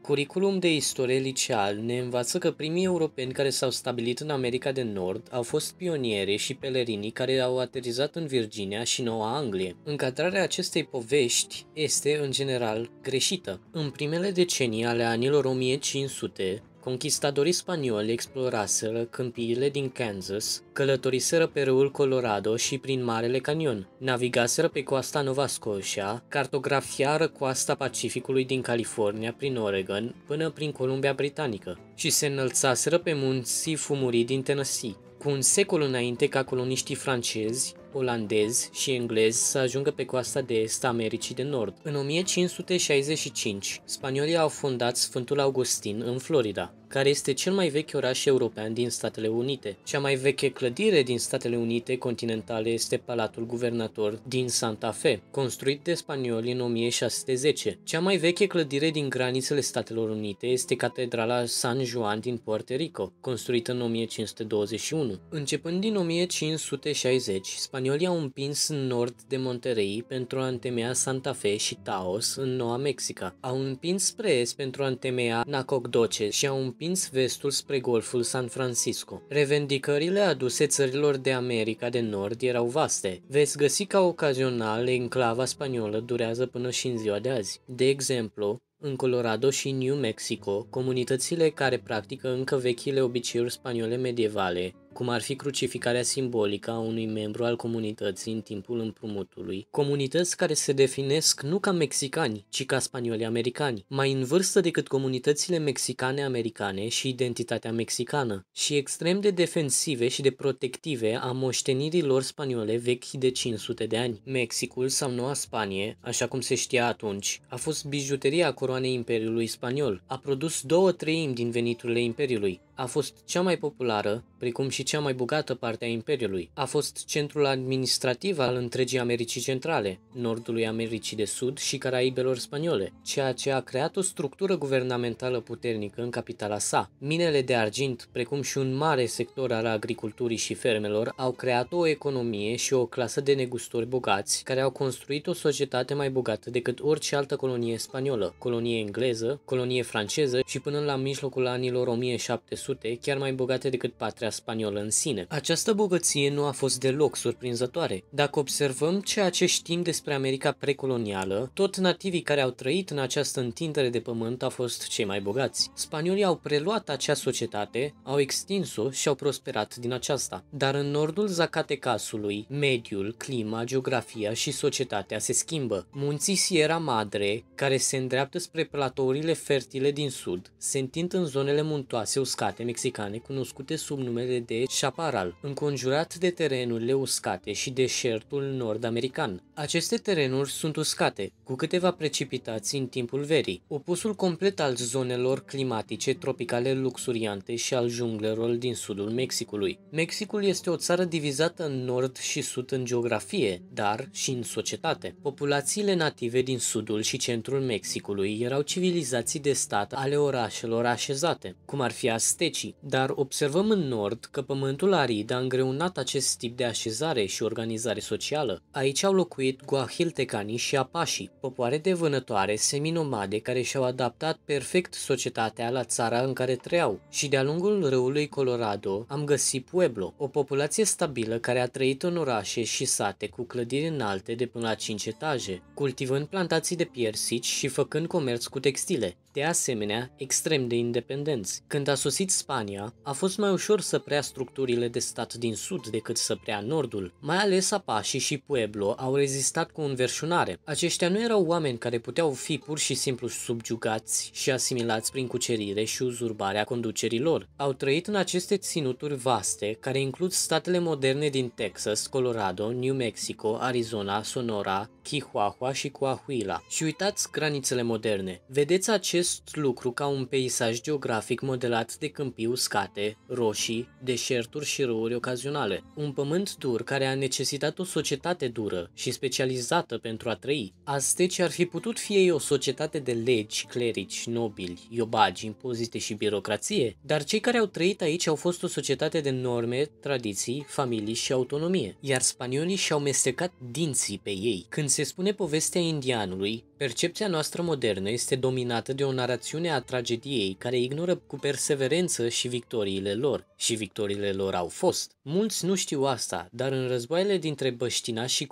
Curriculum de istorie liceal ne învață că primii europeni care s-au stabilit în America de Nord au fost pionieri și pelerinii care au aterizat în Virginia și Noua Anglie. Încadrarea acestei povești este, în general, greșită. În primele decenii ale anilor 1500, conquistadorii spanioli exploraseră câmpiile din Kansas, călătoriseră pe râul Colorado și prin Marele Canion, navigaseră pe coasta Nova Scotia, cartografiară coasta Pacificului din California prin Oregon până prin Columbia Britanică și se înălțaseră pe munții Fumurii din Tennessee. Cu un secol înainte ca coloniștii francezi, olandezi și englezi să ajungă pe coasta de est a Americii de Nord. În 1565, spaniolii au fondat Sfântul Augustin în Florida, care este cel mai vechi oraș european din Statele Unite. Cea mai veche clădire din Statele Unite continentale este Palatul Guvernator din Santa Fe, construit de spanioli în 1610. Cea mai veche clădire din granițele Statelor Unite este Catedrala San Juan din Puerto Rico, construită în 1521. Începând din 1560, spaniolii au împins în nord de Monterrey pentru a întemeia Santa Fe și Taos în Noua Mexica. Au împins spre est pentru a întemeia Nacogdoches și au împins vestul spre Golful San Francisco. Revendicările aduse țărilor de America de Nord erau vaste. Veți găsi că ocazional enclava spaniolă durează până și în ziua de azi. De exemplu, în Colorado și New Mexico, comunitățile care practică încă vechile obiceiuri spaniole medievale, cum ar fi crucificarea simbolică a unui membru al comunității în timpul împrumutului, comunități care se definesc nu ca mexicani, ci ca spanioli americani, mai în vârstă decât comunitățile mexicane-americane și identitatea mexicană, și extrem de defensive și de protective a moștenirii lor spaniole vechi de 500 de ani. Mexicul sau Noua Spanie, așa cum se știa atunci, a fost bijuteria coroanei Imperiului Spaniol, a produs 2/3 din veniturile Imperiului, a fost cea mai populară, precum și cea mai bogată parte a Imperiului. A fost centrul administrativ al întregii Americii Centrale, Nordului Americii de Sud și Caraibelor Spaniole, ceea ce a creat o structură guvernamentală puternică în capitala sa. Minele de argint, precum și un mare sector al agriculturii și fermelor, au creat o economie și o clasă de negustori bogați, care au construit o societate mai bogată decât orice altă colonie spaniolă, colonie engleză, colonie franceză și până la mijlocul anilor 1700, chiar mai bogate decât patria spaniolă în sine. Această bogăție nu a fost deloc surprinzătoare. Dacă observăm ceea ce știm despre America precolonială, tot nativii care au trăit în această întindere de pământ au fost cei mai bogați. Spaniolii au preluat acea societate, au extins-o și au prosperat din aceasta. Dar în nordul Zacatecasului, mediul, clima, geografia și societatea se schimbă. Munții Sierra Madre, care se îndreaptă spre platourile fertile din sud, se întind în zonele muntoase uscate mexicane cunoscute sub numele de Chaparral, înconjurat de terenurile uscate și deșertul nord-american. Aceste terenuri sunt uscate, cu câteva precipitații în timpul verii, opusul complet al zonelor climatice tropicale luxuriante și al junglelor din sudul Mexicului. Mexicul este o țară divizată în nord și sud în geografie, dar și în societate. Populațiile native din sudul și centrul Mexicului erau civilizații de stat ale orașelor așezate, cum ar fi aztecii, dar observăm în nord că pământul arid a îngreunat acest tip de așezare și organizare socială. Aici au locuit guajiltecanii și apașii, popoare de vânătoare seminomade care și-au adaptat perfect societatea la țara în care trăiau. Și de-a lungul râului Colorado am găsit Pueblo, o populație stabilă care a trăit în orașe și sate cu clădiri înalte de până la 5 etaje, cultivând plantații de piersici și făcând comerț cu textile. De asemenea, extrem de independenți. Când a sosit Spania, a fost mai ușor să preia structurile de stat din sud decât să preia nordul. Mai ales apașii și Pueblo au rezistat cu înverșunare. Aceștia nu erau oameni care puteau fi pur și simplu subjugați și asimilați prin cucerire și uzurparea conducerii lor. Au trăit în aceste ținuturi vaste, care includ statele moderne din Texas, Colorado, New Mexico, Arizona, Sonora, Chihuahua și Coahuila. Și uitați granițele moderne. Vedeți acest lucru ca un peisaj geografic modelat de câmpii uscate, roșii, deșerturi și râuri ocazionale. Un pământ dur care a necesitat o societate dură și specializată pentru a trăi. Aztecii ar fi putut fi ei o societate de legi, clerici, nobili, iobagi, impozite și birocrație, dar cei care au trăit aici au fost o societate de norme, tradiții, familii și autonomie, iar spaniolii și-au mestecat dinții pe ei. Când se spune povestea indianului, percepția noastră modernă este dominată de o narațiune a tragediei care ignoră cu perseverență și victoriile lor. Și victoriile lor au fost. Mulți nu știu asta, dar în războaiele dintre băștinași și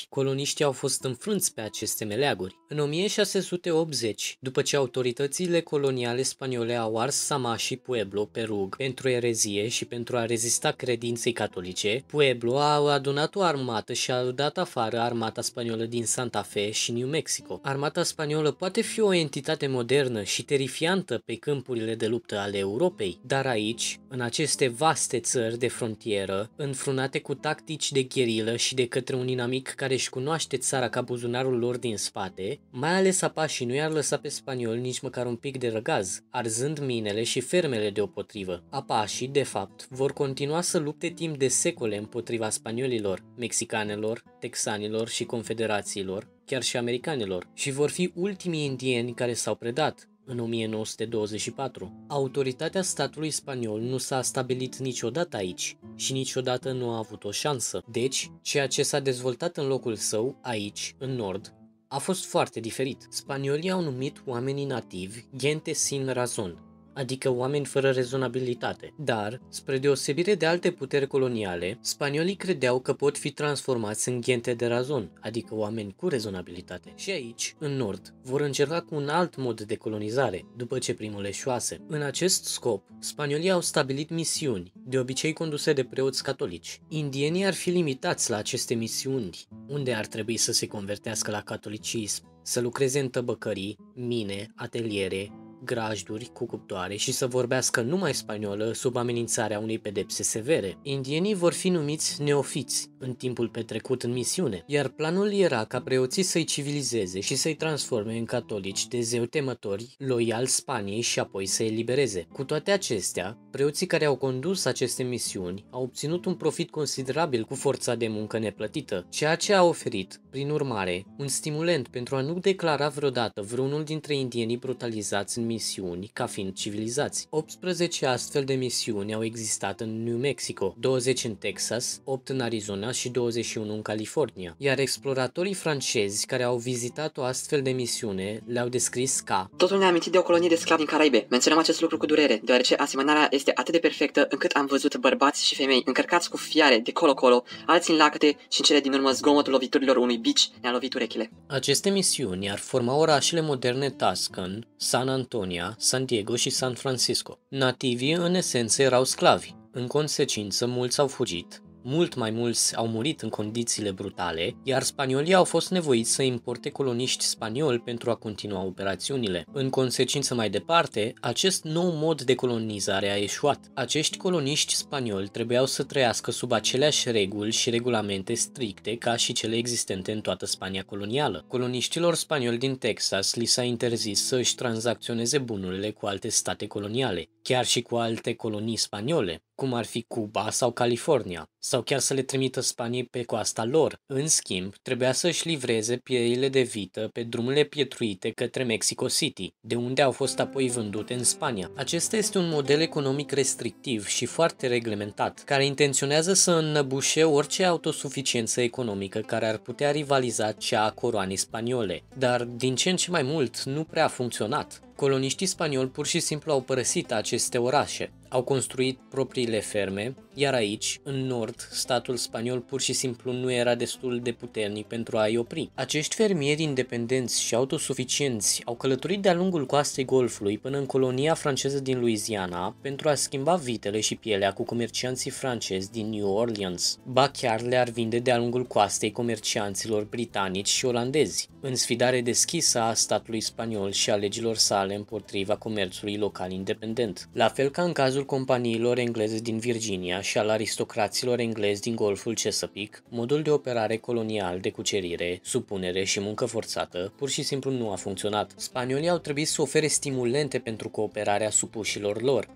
coloniștii au fost înfrânți pe aceste meleaguri. În 1680, după ce autoritățile coloniale spaniole au ars Sama și Pueblo pe rug pentru erezie și pentru a rezista credinței catolice, Pueblo a adunat o armată și a dat afară armata spaniolă din Santa Fe și New Mexico. Armata spaniolă poate fi o entitate modernă și terifiantă pe câmpurile de luptă ale Europei, dar aici, în aceste vaste țări de frontieră, înfrunate cu tactici de gherilă și de către un inamic care își cunoaște țara ca buzunarul lor din spate, mai ales apașii nu i-ar lăsa pe spanioli nici măcar un pic de răgaz, arzând minele și fermele deopotrivă. Apașii, de fapt, vor continua să lupte timp de secole împotriva spaniolilor, mexicanelor, texanilor și confederațiilor, chiar și americanilor, și vor fi ultimii indieni care s-au predat. În 1924, autoritatea statului spaniol nu s-a stabilit niciodată aici și niciodată nu a avut o șansă. Deci, ceea ce s-a dezvoltat în locul său, aici, în nord, a fost foarte diferit. Spaniolii au numit oamenii nativi gente sin razón, adică oameni fără rezonabilitate. Dar, spre deosebire de alte puteri coloniale, spaniolii credeau că pot fi transformați în gente de razon, adică oameni cu rezonabilitate. Și aici, în nord, vor încerca cu un alt mod de colonizare, după ce primul eșuase. În acest scop, spaniolii au stabilit misiuni, de obicei conduse de preoți catolici. Indienii ar fi limitați la aceste misiuni, unde ar trebui să se convertească la catolicism, să lucreze în tăbăcării, mine, ateliere, grajduri cu cuptoare și să vorbească numai spaniolă sub amenințarea unei pedepse severe. Indienii vor fi numiți neofiți în timpul petrecut în misiune, iar planul era ca preoții să-i civilizeze și să-i transforme în catolici de zeu temători, loiali Spaniei și apoi să-i elibereze. Cu toate acestea, preoții care au condus aceste misiuni au obținut un profit considerabil cu forța de muncă neplătită, ceea ce a oferit, prin urmare, un stimulent pentru a nu declara vreodată vreunul dintre indienii brutalizați în misiuni ca fiind civilizați. 18 astfel de misiuni au existat în New Mexico, 20 în Texas, 8 în Arizona și 21 în California, iar exploratorii francezi care au vizitat o astfel de misiune le-au descris ca: totul ne-a amintit de o colonie de sclavi din Caraibe. Menționăm acest lucru cu durere, deoarece asemănarea este atât de perfectă încât am văzut bărbați și femei încărcați cu fiare de colo-colo, alții în lacăte și în cele din urmă zgomotul loviturilor unui bici ne-a lovit urechile. Aceste misiuni ar forma orașele moderne Tucson, San Antonio, San Diego și San Francisco. Nativii în esență erau sclavi. În consecință, mulți au fugit, mult mai mulți au murit în condițiile brutale, iar spaniolii au fost nevoiți să importe coloniști spanioli pentru a continua operațiunile. În consecință mai departe, acest nou mod de colonizare a eșuat. Acești coloniști spanioli trebuiau să trăiască sub aceleași reguli și regulamente stricte ca și cele existente în toată Spania colonială. Coloniștilor spanioli din Texas li s-a interzis să își tranzacționeze bunurile cu alte state coloniale, chiar și cu alte colonii spaniole, cum ar fi Cuba sau California, sau chiar să le trimită Spaniei pe coasta lor. În schimb, trebuia să își livreze pieile de vită pe drumurile pietruite către Mexico City, de unde au fost apoi vândute în Spania. Acesta este un model economic restrictiv și foarte reglementat, care intenționează să înnăbușe orice autosuficiență economică care ar putea rivaliza cea a coroanei spaniole, dar din ce în ce mai mult nu prea a funcționat. Coloniștii spanioli pur și simplu au părăsit aceste orașe, au construit propriile ferme, iar aici, în nord, statul spaniol pur și simplu nu era destul de puternic pentru a-i opri. Acești fermieri independenți și autosuficienți au călătorit de-a lungul coastei Golfului până în colonia franceză din Louisiana pentru a schimba vitele și pielea cu comercianții francezi din New Orleans. Ba chiar le-ar vinde de-a lungul coastei comercianților britanici și olandezi, în sfidare deschisă a statului spaniol și a legilor sale împotriva comerțului local independent. La fel ca în cazul companiilor engleze din Virginia și al aristocraților englezi din Golful Chesapeake, modul de operare colonial de cucerire, supunere și muncă forțată pur și simplu nu a funcționat. Spaniolii au trebuit să ofere stimulente pentru cooperarea supușilor lor.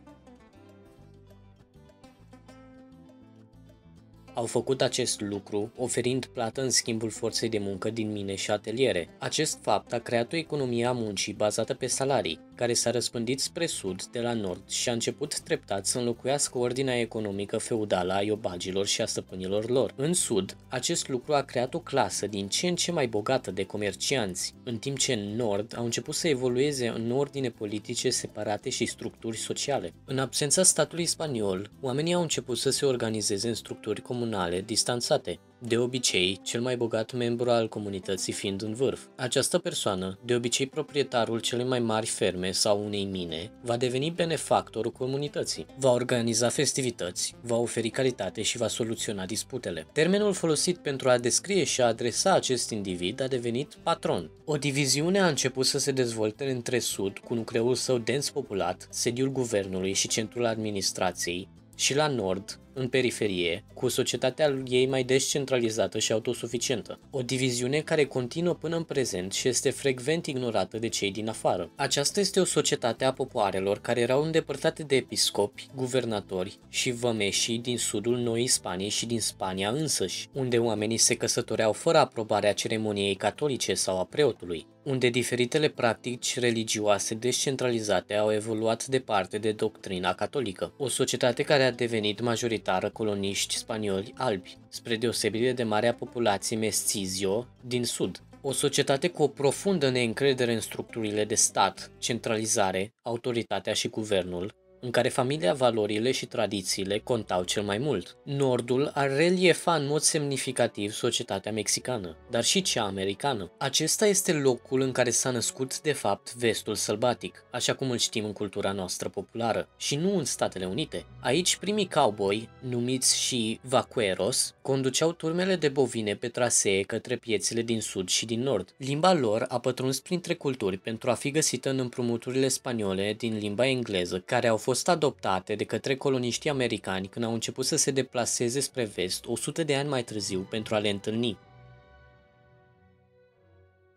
Au făcut acest lucru, oferind plată în schimbul forței de muncă din mine și ateliere. Acest fapt a creat o economie a muncii bazată pe salarii, care s-a răspândit spre sud de la nord și a început treptat să înlocuiască ordinea economică feudală a iobagilor și a stăpânilor lor. În sud, acest lucru a creat o clasă din ce în ce mai bogată de comercianți, în timp ce în nord au început să evolueze în ordine politice separate și structuri sociale. În absența statului spaniol, oamenii au început să se organizeze în structuri comunale distanțate, de obicei cel mai bogat membru al comunității fiind în vârf. Această persoană, de obicei proprietarul celei mai mari ferme sau unei mine, va deveni benefactorul comunității. Va organiza festivități, va oferi calitate și va soluționa disputele. Termenul folosit pentru a descrie și a adresa acest individ a devenit patron. O diviziune a început să se dezvolte între sud, cu nucleul său dens populat, sediul guvernului și centrul administrației, și la nord, în periferie, cu societatea ei mai descentralizată și autosuficientă. O diviziune care continuă până în prezent și este frecvent ignorată de cei din afară. Aceasta este o societate a popoarelor care erau îndepărtate de episcopi, guvernatori și vămeșii din sudul Noii Spanii și din Spania însăși, unde oamenii se căsătoreau fără aprobarea ceremoniei catolice sau a preotului, unde diferitele practici religioase descentralizate au evoluat departe de doctrina catolică. O societate care a devenit majoritară coloniști spanioli albi, spre deosebire de marea populație mestizio din sud. O societate cu o profundă neîncredere în structurile de stat, centralizare, autoritatea și guvernul, în care familia, valorile și tradițiile contau cel mai mult. Nordul ar reliefa în mod semnificativ societatea mexicană, dar și cea americană. Acesta este locul în care s-a născut de fapt vestul sălbatic, așa cum îl știm în cultura noastră populară, și nu în Statele Unite. Aici primii cowboy, numiți și vaqueros, conduceau turmele de bovine pe trasee către piețele din sud și din nord. Limba lor a pătruns printre culturi pentru a fi găsită în împrumuturile spaniole din limba engleză, care au fost adoptate de către coloniștii americani când au început să se deplaseze spre vest 100 de ani mai târziu pentru a le întâlni.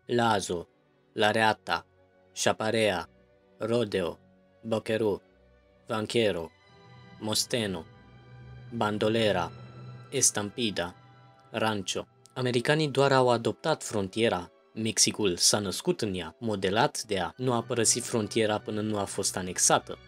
Lazo, La Reata, Chaparea, Rodeo, Boqueró, Vaquero, Mosteno, Bandolera, Estampida, Rancho. Americanii doar au adoptat frontiera. Mexicul s-a născut în ea, modelat de ea, nu a părăsit frontiera până nu a fost anexată.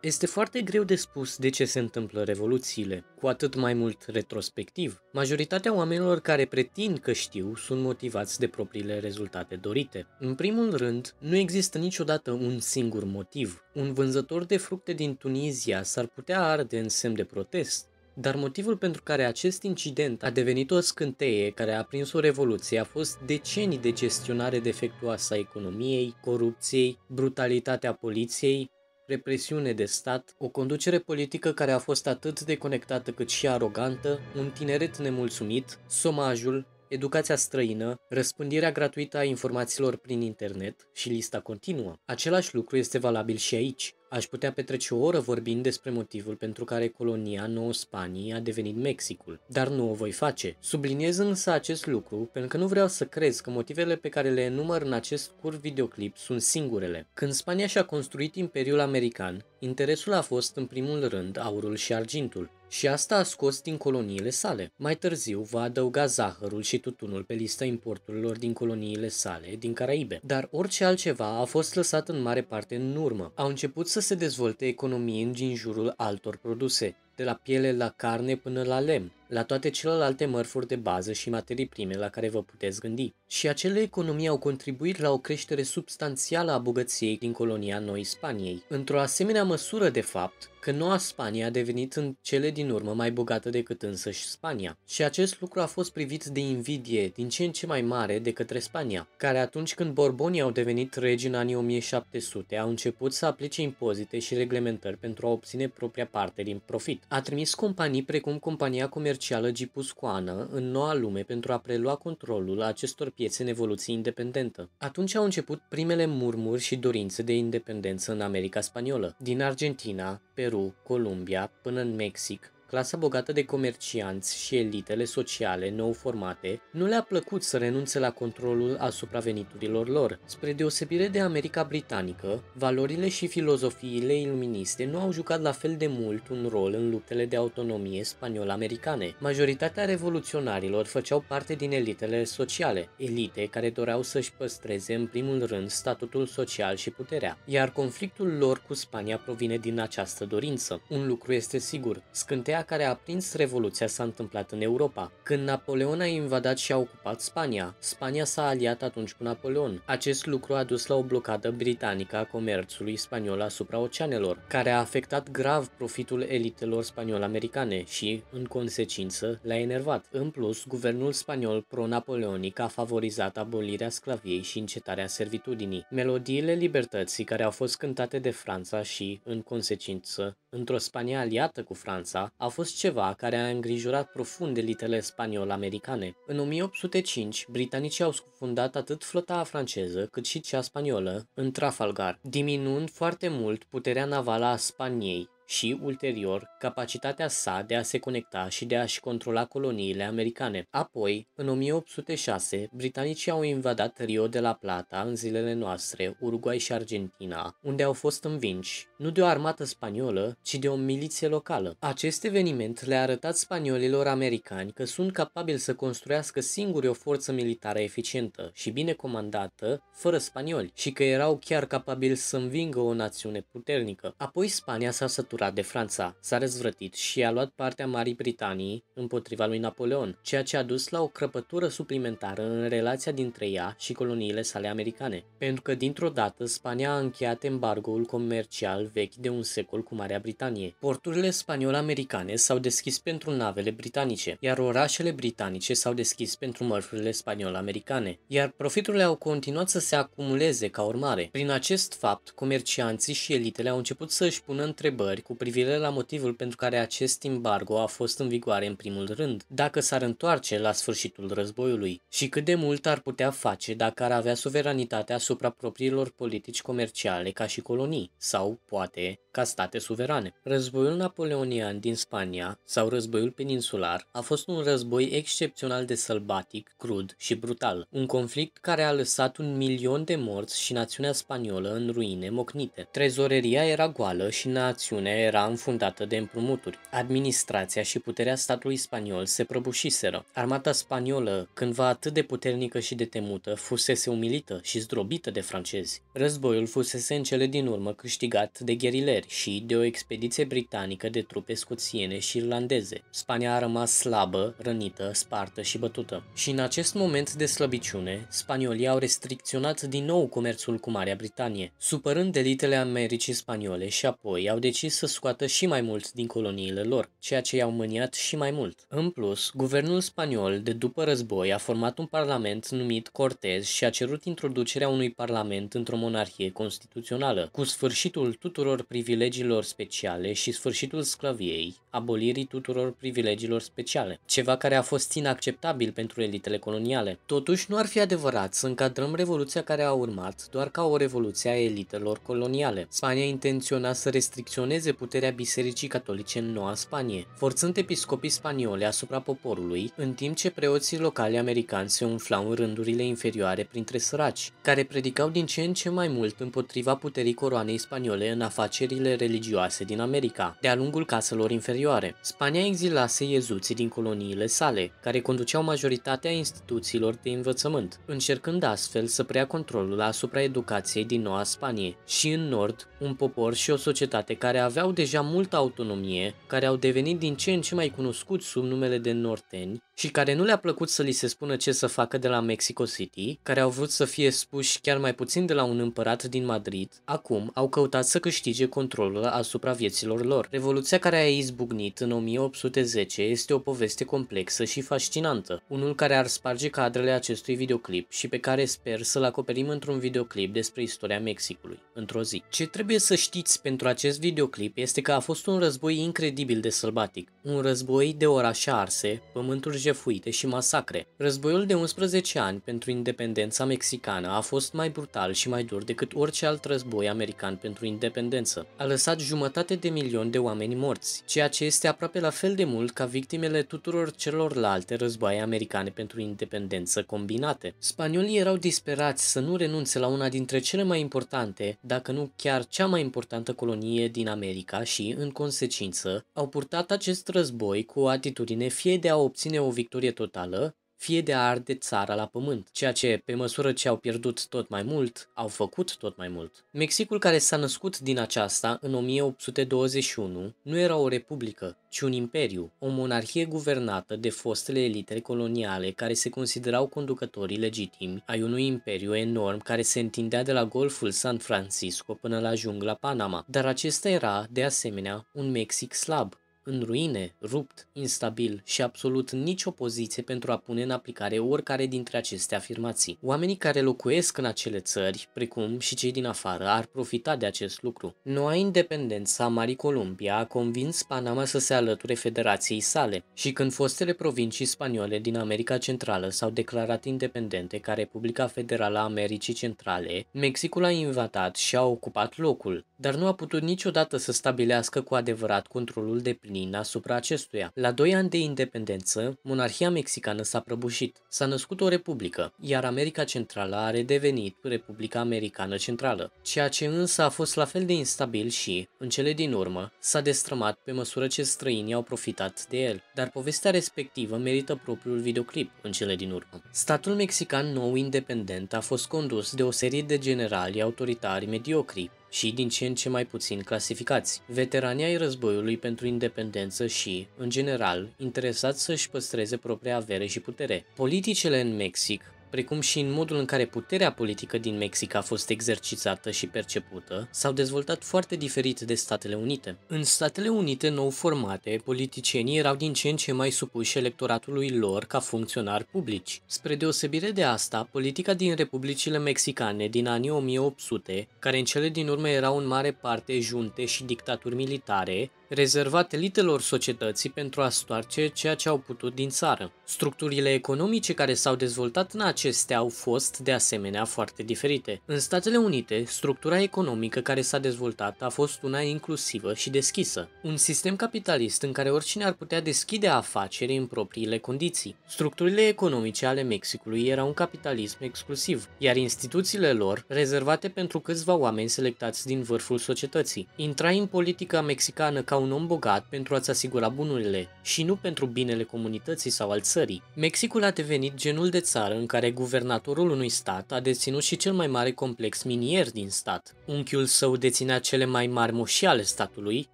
Este foarte greu de spus de ce se întâmplă revoluțiile, cu atât mai mult retrospectiv. Majoritatea oamenilor care pretind că știu sunt motivați de propriile rezultate dorite. În primul rând, nu există niciodată un singur motiv. Un vânzător de fructe din Tunisia s-ar putea arde în semn de protest. Dar motivul pentru care acest incident a devenit o scânteie care a prins o revoluție a fost decenii de gestionare defectuoasă a economiei, corupției, brutalitatea poliției, represiune de stat, o conducere politică care a fost atât de conectată cât și arogantă, un tineret nemulțumit, șomajul, educația străină, răspândirea gratuită a informațiilor prin internet și lista continuă. Același lucru este valabil și aici. Aș putea petrece o oră vorbind despre motivul pentru care colonia Nouă Spanii a devenit Mexicul, dar nu o voi face. Subliniez însă acest lucru pentru că nu vreau să crezi că motivele pe care le enumăr în acest scurt videoclip sunt singurele. Când Spania și-a construit Imperiul American, interesul a fost în primul rând aurul și argintul. Și asta a scos din coloniile sale. Mai târziu va adăuga zahărul și tutunul pe lista importurilor din coloniile sale din Caraibe. Dar orice altceva a fost lăsat în mare parte în urmă. Au început să se dezvolte economii în jurul altor produse, de la piele la carne până la lemn, la toate celelalte mărfuri de bază și materii prime la care vă puteți gândi. Și acele economii au contribuit la o creștere substanțială a bogăției din colonia Noi Spaniei. Într-o asemenea măsură, de fapt, că Noua Spania a devenit în cele din urmă mai bogată decât însăși Spania. Și acest lucru a fost privit de invidie din ce în ce mai mare de către Spania, care atunci când Borbonii au devenit regi în anii 1700, au început să aplice impozite și reglementări pentru a obține propria parte din profit. A trimis companii precum compania comercială Guipuzcoană în Noua Lume pentru a prelua controlul acestor piețe în evoluție independentă. Atunci au început primele murmuri și dorințe de independență în America Spaniolă, din Argentina, Peru, Columbia, până în Mexic. Clasa bogată de comercianți și elitele sociale nou formate nu le-a plăcut să renunțe la controlul asupra veniturilor lor. Spre deosebire de America Britanică, valorile și filozofiile iluministe nu au jucat la fel de mult un rol în luptele de autonomie spaniol-americane. Majoritatea revoluționarilor făceau parte din elitele sociale, elite care doreau să-și păstreze în primul rând statutul social și puterea, iar conflictul lor cu Spania provine din această dorință. Un lucru este sigur, scânteia care a prins revoluția s-a întâmplat în Europa. Când Napoleon a invadat și a ocupat Spania, Spania s-a aliat atunci cu Napoleon. Acest lucru a dus la o blocadă britanică a comerțului spaniol asupra oceanelor, care a afectat grav profitul elitelor spaniol-americane și, în consecință, le-a enervat. În plus, guvernul spaniol pro-napoleonic a favorizat abolirea sclaviei și încetarea servitudinii. Melodiile libertății care au fost cântate de Franța și, în consecință, într-o Spania aliată cu Franța, a fost ceva care a îngrijorat profund elitele spaniol-americane. În 1805, britanicii au scufundat atât flota franceză cât și cea spaniolă în Trafalgar, diminuând foarte mult puterea navală a Spaniei și, ulterior, capacitatea sa de a se conecta și de a-și controla coloniile americane. Apoi, în 1806, britanicii au invadat Rio de la Plata în zilele noastre, Uruguay și Argentina, unde au fost învinși, nu de o armată spaniolă, ci de o miliție locală. Acest eveniment le-a arătat spaniolilor americani că sunt capabili să construiască singuri o forță militară eficientă și bine comandată, fără spanioli, și că erau chiar capabili să învingă o națiune puternică. Apoi Spania s-a săturat de Franța, s-a răzvrătit și a luat partea Marii Britanii împotriva lui Napoleon, ceea ce a dus la o crăpătură suplimentară în relația dintre ea și coloniile sale americane, pentru că dintr-o dată Spania a încheiat embargoul comercial vechi de un secol cu Marea Britanie. Porturile spaniol-americane s-au deschis pentru navele britanice, iar orașele britanice s-au deschis pentru mărfurile spaniol-americane, iar profiturile au continuat să se acumuleze ca urmare. Prin acest fapt, comercianții și elitele au început să își pună întrebări cu privire la motivul pentru care acest embargo a fost în vigoare în primul rând, dacă s-ar întoarce la sfârșitul războiului și cât de mult ar putea face dacă ar avea suveranitatea asupra propriilor politici comerciale ca și colonii, sau, poate, ca state suverane. Războiul napoleonian din Spania, sau războiul peninsular, a fost un război excepțional de sălbatic, crud și brutal, un conflict care a lăsat 1.000.000 de morți și națiunea spaniolă în ruine mocnite. Trezoreria era goală și națiunea era înfundată de împrumuturi. Administrația și puterea statului spaniol se prăbușiseră. Armata spaniolă, cândva atât de puternică și de temută, fusese umilită și zdrobită de francezi. Războiul fusese în cele din urmă câștigat de gherileri și de o expediție britanică de trupe scoțiene și irlandeze. Spania a rămas slabă, rănită, spartă și bătută. Și în acest moment de slăbiciune, spaniolii au restricționat din nou comerțul cu Marea Britanie, supărând elitele Americii spaniole, și apoi au decis să scoată și mai mult din coloniile lor, ceea ce i-au mâniat și mai mult. În plus, guvernul spaniol de după război a format un parlament numit Cortez și a cerut introducerea unui parlament într-o monarhie constituțională, cu sfârșitul tuturor privilegiilor speciale și sfârșitul sclaviei, abolirii tuturor privilegiilor speciale, ceva care a fost inacceptabil pentru elitele coloniale. Totuși, nu ar fi adevărat să încadrăm revoluția care a urmat doar ca o revoluție a elitelor coloniale. Spania intenționa să restricționeze puterea Bisericii Catolice în Noua Spanie, forțând episcopii spanioli asupra poporului, în timp ce preoții locali americani se umflau în rândurile inferioare printre săraci, care predicau din ce în ce mai mult împotriva puterii coroanei spaniole în afacerile religioase din America, de-a lungul caselor inferioare. Spania exilase iezuții din coloniile sale, care conduceau majoritatea instituțiilor de învățământ, încercând astfel să preia controlul asupra educației din Noua Spanie. Și în nord, un popor și o societate care aveau deja multă autonomie, care au devenit din ce în ce mai cunoscuți sub numele de norteni și care nu le-a plăcut să li se spună ce să facă de la Mexico City, care au vrut să fie spuși chiar mai puțin de la un împărat din Madrid, acum au căutat să câștige controlul asupra vieților lor. Revoluția care a izbucnit în 1810 este o poveste complexă și fascinantă, unul care ar sparge cadrele acestui videoclip și pe care sper să-l acoperim într-un videoclip despre istoria Mexicului, într-o zi. Ce trebuie să știți pentru acest videoclip este că a fost un război incredibil de sălbatic, un război de orașe arse, pământuri jefuite și masacre. Războiul de 11 ani pentru independența mexicană a fost mai brutal și mai dur decât orice alt război american pentru independență. A lăsat 500.000.000 de oameni morți, ceea ce este aproape la fel de mult ca victimele tuturor celorlalte războaie americane pentru independență combinate. Spaniolii erau disperați să nu renunțe la una dintre cele mai importante, dacă nu chiar cea mai importantă colonie din America și, în consecință, au purtat acest război cu o atitudine fie de a obține o victorie totală, fie de a arde țara la pământ, ceea ce, pe măsură ce au pierdut tot mai mult, au făcut tot mai mult. Mexicul, care s-a născut din aceasta în 1821, nu era o republică, ci un imperiu, o monarhie guvernată de fostele elite coloniale care se considerau conducătorii legitimi ai unui imperiu enorm care se întindea de la Golful San Francisco până la jungla Panama, dar acesta era, de asemenea, un Mexic slab, în ruine, rupt, instabil și absolut nicio poziție pentru a pune în aplicare oricare dintre aceste afirmații. Oamenii care locuiesc în acele țări, precum și cei din afară, ar profita de acest lucru. Noua independență a Marii Columbia a convins Panama să se alăture federației sale și când fostele provincii spaniole din America Centrală s-au declarat independente ca Republica Federală a Americii Centrale, Mexicul a invadat și a ocupat locul, dar nu a putut niciodată să stabilească cu adevărat controlul deplin asupra acestuia. La 2 ani de independență, monarhia mexicană s-a prăbușit. S-a născut o republică, iar America Centrală a redevenit Republica Americană Centrală, ceea ce însă a fost la fel de instabil și, în cele din urmă, s-a destrămat pe măsură ce străinii au profitat de el. Dar povestea respectivă merită propriul videoclip în cele din urmă. Statul mexican nou independent a fost condus de o serie de generali autoritari mediocri și din ce în ce mai puțin clasificați, veterani ai războiului pentru independență și, în general, interesați să-și păstreze propria avere și putere. Politicile în Mexic, precum și în modul în care puterea politică din Mexic a fost exercitată și percepută, s-au dezvoltat foarte diferit de Statele Unite. În Statele Unite nou formate, politicienii erau din ce în ce mai supuși electoratului lor ca funcționari publici. Spre deosebire de asta, politica din republicile mexicane din anii 1800, care în cele din urmă erau în mare parte junte și dictaturi militare, rezervat elitelor societății pentru a stoarce ceea ce au putut din țară. Structurile economice care s-au dezvoltat în acestea au fost, de asemenea, foarte diferite. În Statele Unite, structura economică care s-a dezvoltat a fost una inclusivă și deschisă. Un sistem capitalist în care oricine ar putea deschide afaceri în propriile condiții. Structurile economice ale Mexicului erau un capitalism exclusiv, iar instituțiile lor rezervate pentru câțiva oameni selectați din vârful societății. Intrai în politica mexicană ca un om bogat pentru a-ți asigura bunurile și nu pentru binele comunității sau al țării. Mexicul a devenit genul de țară în care guvernatorul unui stat a deținut și cel mai mare complex minier din stat. Unchiul său deținea cele mai mari moșii ale statului,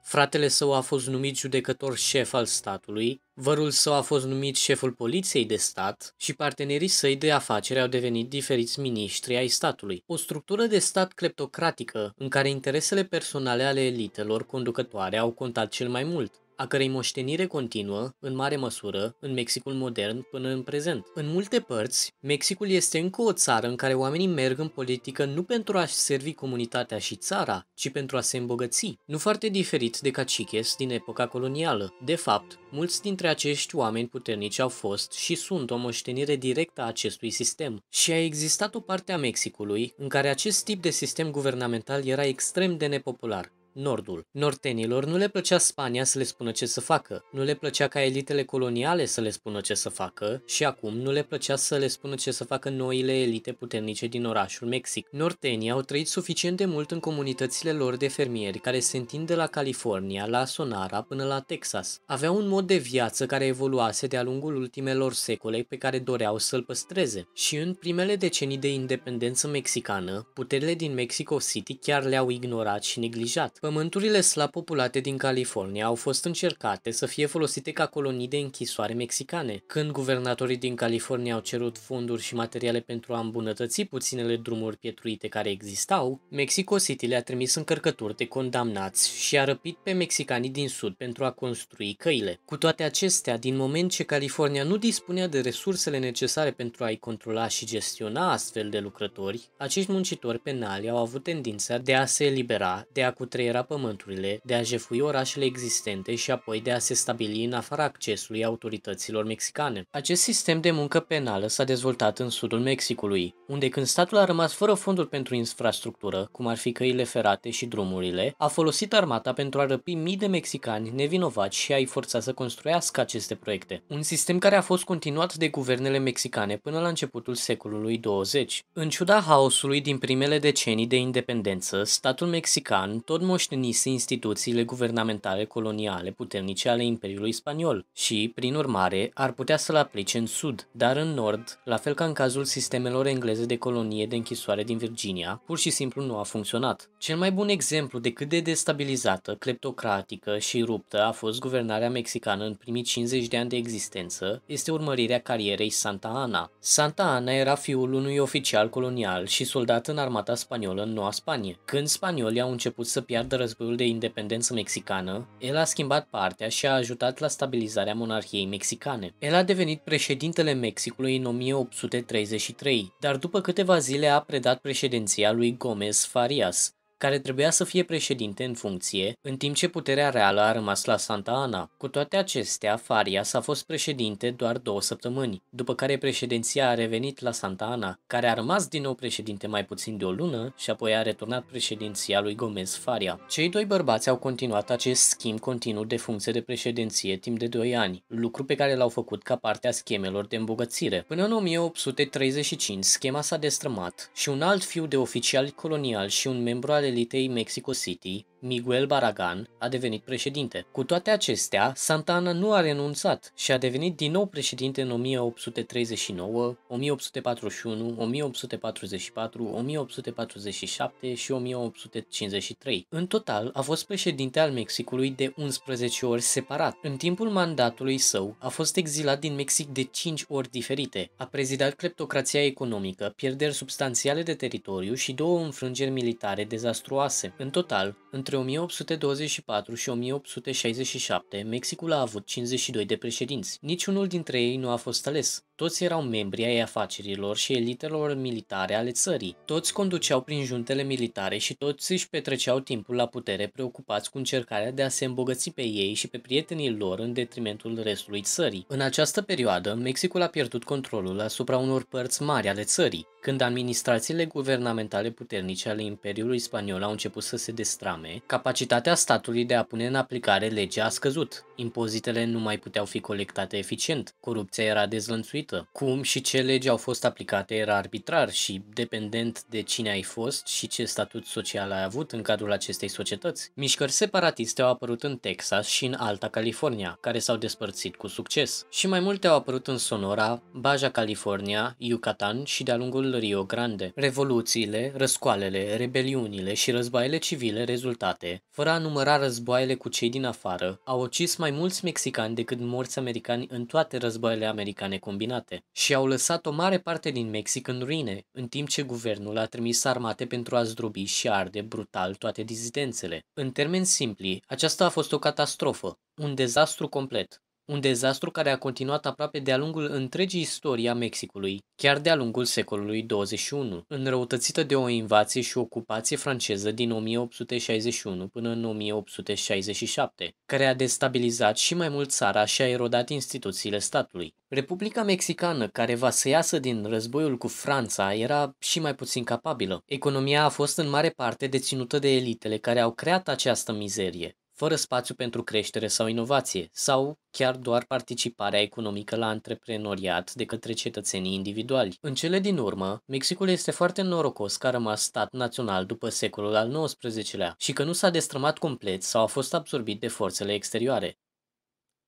fratele său a fost numit judecător șef al statului, vărul său a fost numit șeful poliției de stat și partenerii săi de afaceri au devenit diferiți miniștri ai statului. O structură de stat cleptocratică în care interesele personale ale elitelor conducătoare au contat cel mai mult, a cărei moștenire continuă, în mare măsură, în Mexicul modern până în prezent. În multe părți, Mexicul este încă o țară în care oamenii merg în politică nu pentru a-și servi comunitatea și țara, ci pentru a se îmbogăți, nu foarte diferit de caciques din epoca colonială. De fapt, mulți dintre acești oameni puternici au fost și sunt o moștenire directă a acestui sistem și a existat o parte a Mexicului în care acest tip de sistem guvernamental era extrem de nepopular. Nordul. Nortenilor nu le plăcea Spania să le spună ce să facă, nu le plăcea ca elitele coloniale să le spună ce să facă și acum nu le plăcea să le spună ce să facă noile elite puternice din orașul Mexic. Nortenii au trăit suficient de mult în comunitățile lor de fermieri care se întind de la California, la Sonora până la Texas. Aveau un mod de viață care evoluase de-a lungul ultimelor secole pe care doreau să-l păstreze. Și în primele decenii de independență mexicană, puterile din Mexico City chiar le-au ignorat și neglijat. Pământurile slab populate din California au fost încercate să fie folosite ca colonii de închisoare mexicane. Când guvernatorii din California au cerut fonduri și materiale pentru a îmbunătăți puținele drumuri pietruite care existau, Mexico City le-a trimis încărcături de condamnați și a răpit pe mexicanii din sud pentru a construi căile. Cu toate acestea, din moment ce California nu dispunea de resursele necesare pentru a-i controla și gestiona astfel de lucrători, acești muncitori penali au avut tendința de a se elibera, de a cutreiera pământurile, de a jefui orașele existente și apoi de a se stabili în afara accesului autorităților mexicane. Acest sistem de muncă penală s-a dezvoltat în sudul Mexicului, unde când statul a rămas fără fonduri pentru infrastructură, cum ar fi căile ferate și drumurile, a folosit armata pentru a răpi mii de mexicani nevinovați și a-i forța să construiască aceste proiecte. Un sistem care a fost continuat de guvernele mexicane până la începutul secolului 20. În ciuda haosului din primele decenii de independență, statul mexican tot moștenise instituțiile guvernamentale coloniale puternice ale Imperiului Spaniol și, prin urmare, ar putea să-l aplice în sud, dar în nord, la fel ca în cazul sistemelor engleze de colonie de închisoare din Virginia, pur și simplu nu a funcționat. Cel mai bun exemplu de cât de destabilizată, cleptocratică și ruptă a fost guvernarea mexicană în primii 50 de ani de existență este urmărirea carierei Santa Anna. Santa Anna era fiul unui oficial colonial și soldat în armata spaniolă în Noua Spanie. Când spaniolii au început să piardă piardă războiul de independență mexicană, el a schimbat partea și a ajutat la stabilizarea monarhiei mexicane. El a devenit președintele Mexicului în 1833, dar după câteva zile a predat președinția lui Gómez Farías, care trebuia să fie președinte în funcție, în timp ce puterea reală a rămas la Santa Ana. Cu toate acestea, Farias a fost președinte doar 2 săptămâni, după care președinția a revenit la Santa Ana, care a rămas din nou președinte mai puțin de o lună și apoi a returnat președinția lui Gómez Faria. Cei doi bărbați au continuat acest schimb continuu de funcție de președinție timp de 2 ani, lucru pe care l-au făcut ca parte a schemelor de îmbogățire. Până în 1835, schema s-a destrămat și un alt fiu de oficial colonial și un membru al elitei Mexico City, Miguel Barragán, a devenit președinte. Cu toate acestea, Santa Anna nu a renunțat și a devenit din nou președinte în 1839, 1841, 1844, 1847 și 1853. În total, a fost președinte al Mexicului de 11 ori separat. În timpul mandatului său, a fost exilat din Mexic de 5 ori diferite. A prezidat cleptocrația economică, pierderi substanțiale de teritoriu și 2 înfrângeri militare dezastruoase. În total, între 1824 și 1867, Mexicul a avut 52 de președinți. Niciunul dintre ei nu a fost ales. Toți erau membri ai afacerilor și elitelor militare ale țării. Toți conduceau prin juntele militare și toți își petreceau timpul la putere preocupați cu încercarea de a se îmbogăți pe ei și pe prietenii lor în detrimentul restului țării. În această perioadă, Mexicul a pierdut controlul asupra unor părți mari ale țării. Când administrațiile guvernamentale puternice ale Imperiului Spaniol au început să se destrame, capacitatea statului de a pune în aplicare legea a scăzut. Impozitele nu mai puteau fi colectate eficient, corupția era dezlănțuită. Cum și ce legi au fost aplicate era arbitrar și dependent de cine ai fost și ce statut social ai avut în cadrul acestei societăți. Mișcări separatiste au apărut în Texas și în Alta California, care s-au despărțit cu succes. Și mai multe au apărut în Sonora, Baja California, Yucatan și de-a lungul Rio Grande. Revoluțiile, răscoalele, rebeliunile și războaiele civile rezultate, fără a număra războaiele cu cei din afară, au ucis mai mulți mexicani decât morți americani în toate războaiele americane combinate și au lăsat o mare parte din Mexic în ruine, în timp ce guvernul a trimis armate pentru a zdrobi și arde brutal toate dizidențele. În termeni simpli, aceasta a fost o catastrofă, un dezastru complet. Un dezastru care a continuat aproape de-a lungul întregii istorii a Mexicului, chiar de-a lungul secolului 21, înrăutățită de o invazie și ocupație franceză din 1861 până în 1867, care a destabilizat și mai mult țara și a erodat instituțiile statului. Republica Mexicană, care va să iasă din războiul cu Franța, era și mai puțin capabilă. Economia a fost în mare parte deținută de elitele care au creat această mizerie, fără spațiu pentru creștere sau inovație, sau chiar doar participarea economică la antreprenoriat de către cetățenii individuali. În cele din urmă, Mexicul este foarte norocos că a rămas stat național după secolul al XIX-lea și că nu s-a destrămat complet sau a fost absorbit de forțele exterioare.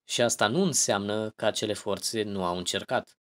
Și asta nu înseamnă că acele forțe nu au încercat.